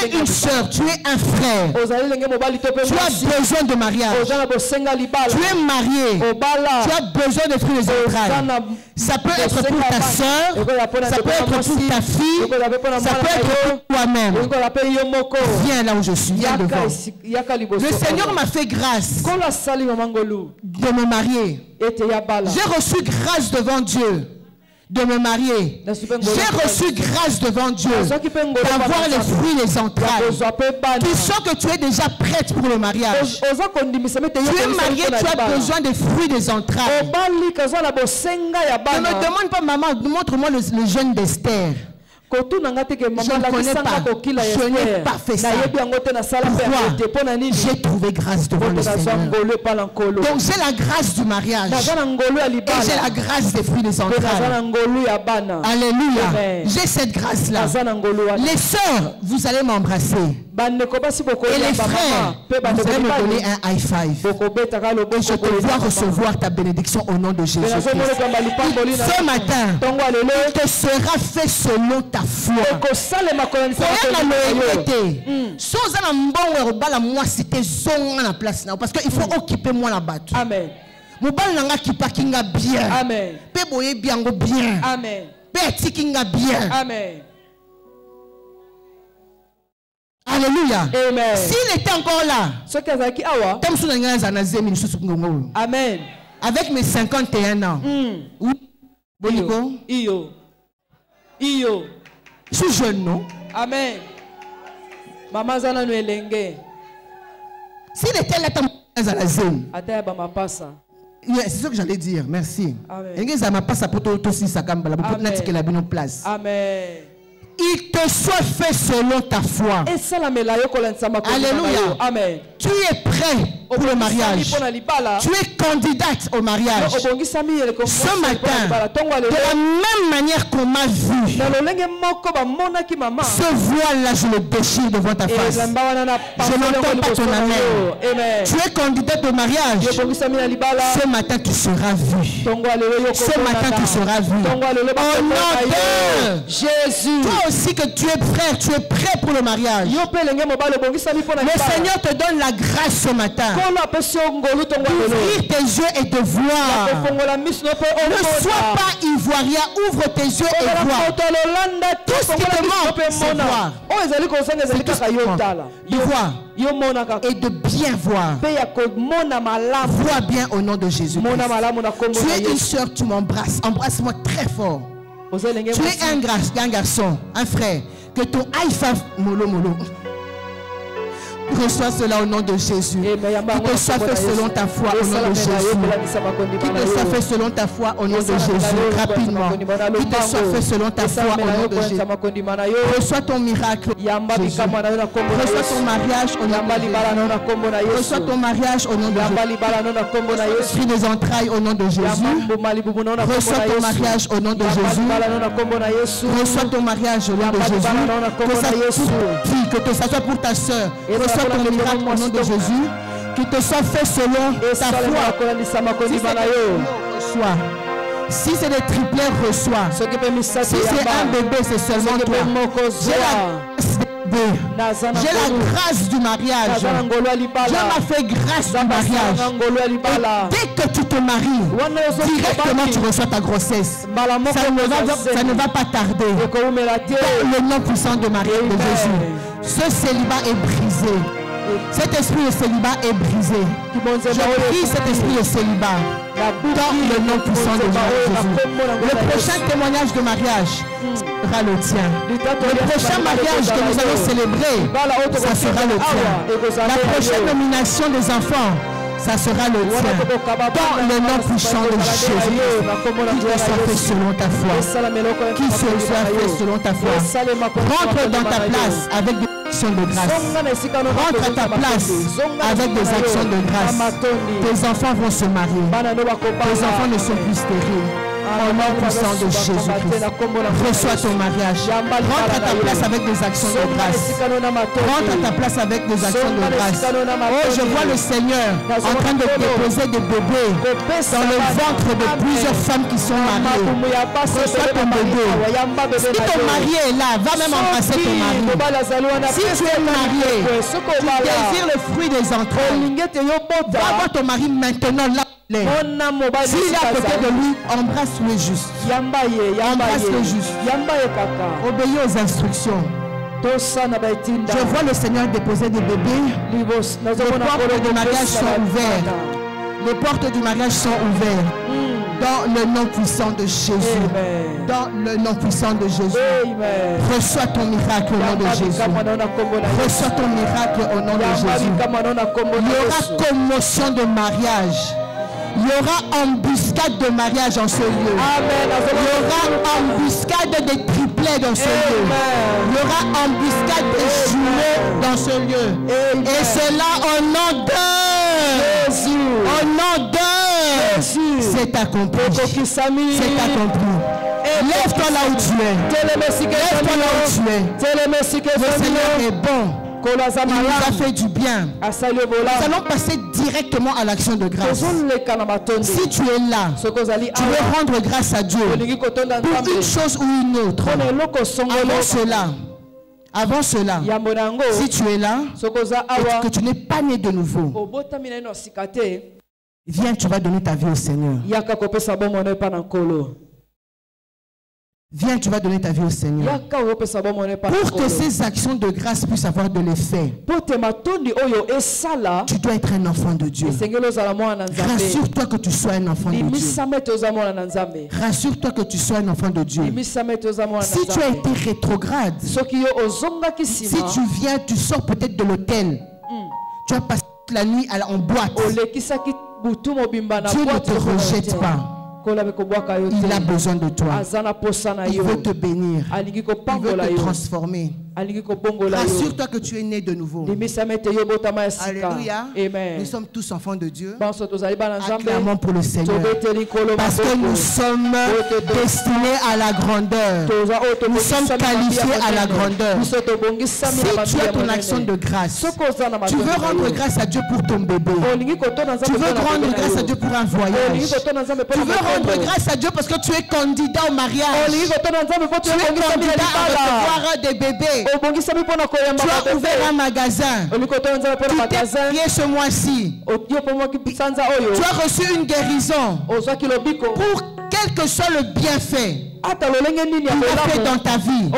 es une soeur, tu es un frère. Tu as besoin de mariage. Tu es marié, tu as besoin de fruits des entrailles. Ça peut être pour ta soeur, ça peut être pour ta fille, ça peut être pour toi-même. Viens là où je suis, viens devant. Le Seigneur m'a fait grâce de me marier. J'ai reçu grâce devant Dieu de me marier. J'ai reçu grâce devant Dieu d'avoir les fruits, les entrailles. Tu sens que tu es déjà prête pour le mariage. Tu es marié, tu as besoin des fruits, des entrailles. Ne me demande pas, maman, montre-moi le jeûne d'Esther. Je ne connais pas, je n'ai pas fait ça. Pourquoi? J'ai trouvé grâce devant le Seigneur. Donc j'ai la grâce du mariage et j'ai la grâce des fruits des entrailles. Alléluia. J'ai cette grâce là. Les sœurs, vous allez m'embrasser. Et les frères, vous allez me donner un high five. Et je te vois recevoir ta bénédiction au nom de Jésus-Christ. Ce matin, il te sera fait selon ta foi. Parce qu'il faut occuper moi la batte. Amen. Amen. Amen. Alléluia. S'il était encore là, amen. Avec mes 51 ans, je suis jeune, non? Amen. Maman Zana no elenge. S'il était là, c'est ce que j'allais dire. Merci. Amen. Il te soit fait selon ta foi. Alléluia. Amen. Tu es prêt pour le mariage. Tu es candidate au mariage. Ce matin, de la même manière qu'on m'a vu, ce voile-là, je le déchire devant ta face. Je n'entends pas ton amen. Tu es candidate au mariage. Ce matin, tu seras vu. Ce matin, tu seras vu. Au nom de Jésus. Toi aussi que tu es frère, tu es prêt pour le mariage. Le Seigneur te donne la grâce ce matin d'ouvrir tes yeux et de voir. Ne sois pas ivoirien, ouvre tes yeux et vois. Tout ce qui te manque, c'est voir. De voir et de bien voir. Vois bien au nom de Jésus. Tu es une soeur, tu m'embrasses. Embrasse-moi très fort. Tu es un garçon, un frère, que ton high five, molo molo. Reçois cela au nom de Jésus. Qu'il te soit fait selon ta foi au nom de Jésus. Qu'il te soit fait selon ta foi au nom de Jésus. Rapidement. Qu'il te soit fait selon ta foi au nom de Jésus. Reçois ton miracle. Jésus. Reçois ton mariage au nom de Jésus. Reçois ton mariage au nom de Jésus. Esprit des entrailles au nom de Jésus. Reçois ton mariage au nom de Jésus. Reçois ton mariage au nom de Jésus. Que ça soit pour ta soeur. Reçois ton miracle au nom de Jésus. Qu'il te soit fait selon ta foi. Si c'est des triplets, reçois. Si c'est un bébé, c'est seulement toi. J'ai la grâce du mariage. Dieu m'a fait grâce du mariage. Et dès que tu te maries, directement tu reçois ta grossesse. Ça ne va pas tarder. Dans le nom puissant de Marie de Jésus. Ce célibat est brisé. Cet esprit de célibat est brisé. Je prie cet esprit de célibat dans le nom puissant de Jésus. Le prochain témoignage de mariage sera le tien. Le prochain mariage que nous allons célébrer, ça sera le tien. La prochaine nomination des enfants, ça sera le tien. Dans le nom puissant de Jésus. Qu'il te soit fait selon ta foi. Qu'il se soit fait selon ta foi. Rentre dans ta place avec des actions de grâce. Rentre à ta place avec des actions de grâce. Tes enfants vont se marier. Tes enfants ne sont plus stériles. Au nom puissant de Jésus-Christ. Reçois ton mariage. Rentre à ta place avec des actions de grâce. Rentre à ta place avec des actions de grâce. Oh, je vois le Seigneur en train de déposer des bébés dans le ventre de plusieurs femmes qui sont mariées. Reçois ton bébé. Si ton mari est là, va même embrasser ton mari. Si tu es marié, tu désires le fruit des entrailles, va voir ton mari maintenant là. S'il est à côté de lui, embrasse-le juste. Embrasse-le juste. Obéis aux instructions. Je vois le Seigneur déposer des bébés. Les portes du mariage sont ouvertes. Les portes du mariage sont ouvertes. Dans le nom puissant de Jésus. Dans le nom puissant de Jésus. Reçois ton miracle au nom de Jésus. Reçois ton miracle au nom de Jésus. Il y aura commotion de mariage. Il y aura embuscade de mariage en ce lieu. Il y aura embuscade des triplets dans ce lieu. Il y aura embuscade des jumeaux dans ce lieu. Et cela au nom de Jésus. Au nom de Jésus. C'est accompli. C'est accompli. Lève-toi là où tu es. Lève-toi là où tu es. Le Seigneur est bon. Il nous a fait du bien. Nous allons passer directement à l'action de grâce. Si tu es là, tu veux rendre grâce à Dieu pour une chose ou une autre. Avant cela, si tu es là et que tu n'es pas né de nouveau, viens, tu vas donner ta vie au Seigneur. Viens, tu vas donner ta vie au Seigneur. Pour que ces actions de grâce puissent avoir de l'effet, tu dois être un enfant de Dieu. Rassure-toi que tu sois un enfant de Dieu. Rassure-toi que tu sois un enfant de Dieu. Si tu as été rétrograde, si tu viens, tu sors peut-être de l'hôtel, tu as passé la nuit en boîte, Dieu ne te rejette pas. Il a besoin de toi. Il veut te bénir. Il veut te transformer. Rassure-toi que tu es né de nouveau. Alléluia. Nous sommes tous enfants de Dieu. Acclamons pour le Seigneur. Parce que nous sommes destinés à la grandeur. Nous sommes qualifiés à la grandeur. Si tu as ton action de grâce, tu veux rendre grâce à Dieu pour ton bébé. Tu veux rendre grâce à Dieu pour un voyage. Tu veux rendre grâce à Dieu parce que tu es candidat au mariage. Tu es candidat à recevoir des bébés. Tu as ouvert un magasin. Tu t'es prié ce mois-ci. Tu as reçu une guérison. Pour quel que soit le bienfait qu'il a fait dans ta vie,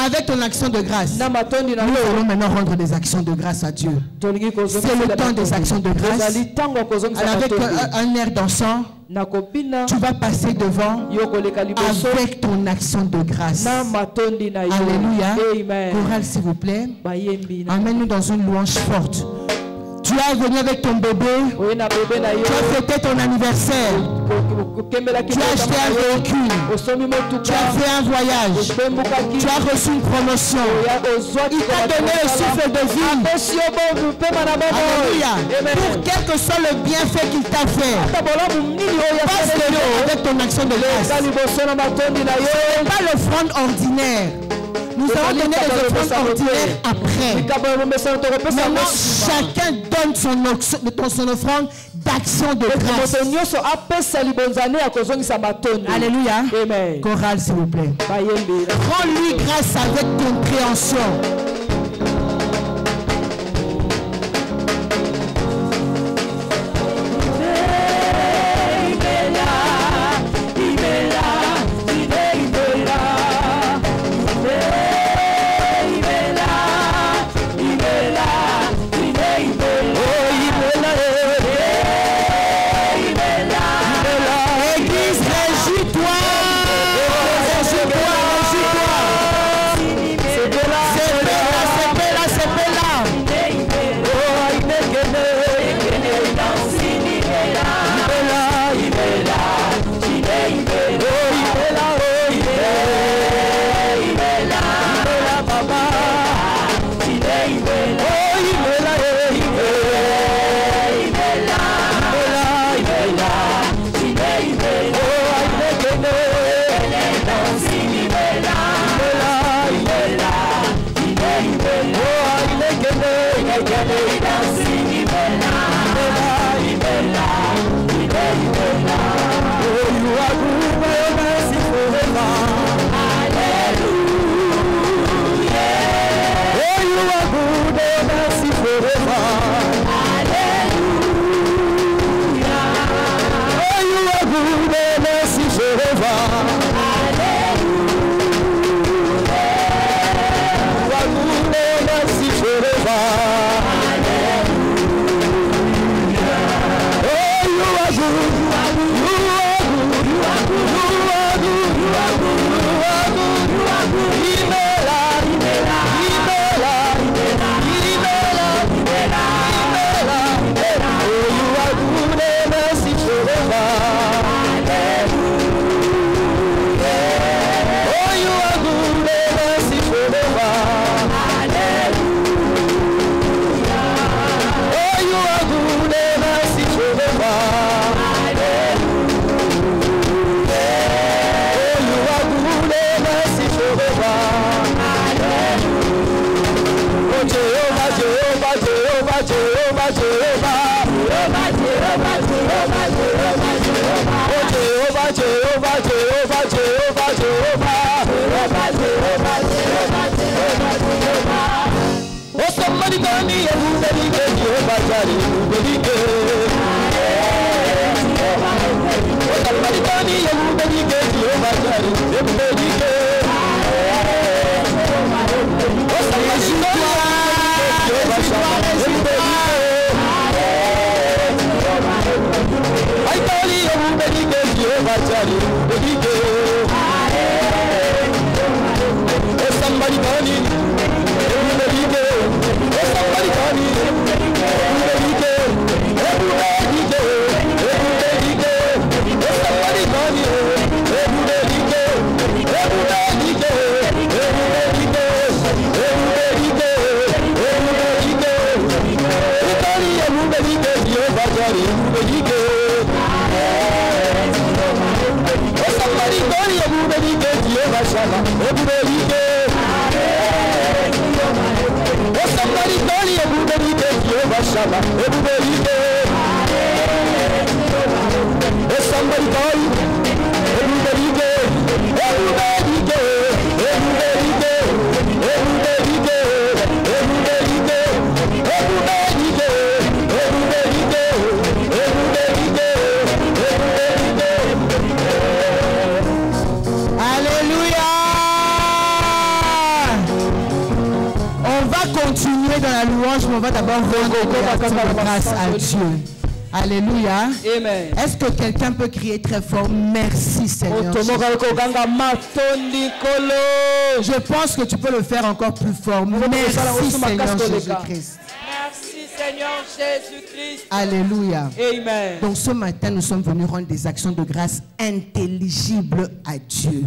avec ton action de grâce, nous allons maintenant rendre des actions de grâce à Dieu. C'est le temps des actions de grâce. Avec un air dansant, nakobina tu vas passer devant yokoleka liboso avec ton action de grâce. na matondi na yo. Alléluia. Amen. Chorale, s'il vous plaît. Bayembi na Amène-nous dans une louange forte. Tu es venu avec ton bébé. oye na bebe na yo Tu as fêté ton anniversaire. kokembelaki Tu as acheté un véhicule. osomi Tu motuka as fait un voyage. obembukaki Tu as reçu une promotion. Il t'a donné le souffle de vie. apesi yo bomu pema na bomo. Alléluia. Amen. Pour quel que soit le bienfait qu'il t'a fait, ata bolamu nini oyo passe asaleli yo avec ton action de grâce. leka liboso na matondi na yo Pas l'offrande ordinaire. Nous allons donner les offrandes ordinaires après. likambo ya bomesano tokopesa yango Maintenant, nsima. chacun donne son offrande d'action de grâce. moto nyonso apesa libonzane ya kozongisa matondi. Alléluia. Amen. Chorale, s'il vous plaît. bayembi Rends-lui grâce avec compréhension. Église, réjouis-toi. Réjouis-toi, réjouis-toi. On va d'abord rendre grâce à Dieu. Alléluia. Amen. Est-ce que quelqu'un peut crier très fort, merci Seigneur Jésus. Je pense que tu peux le faire encore plus fort. Merci Seigneur Jésus-Christ. Merci Seigneur Jésus-Christ. Alléluia. Amen. Donc ce matin, nous sommes venus rendre des actions de grâce intelligibles à Dieu.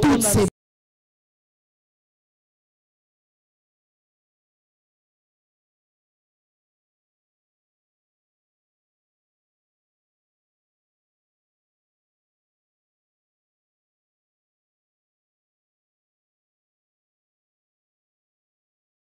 Toutes ces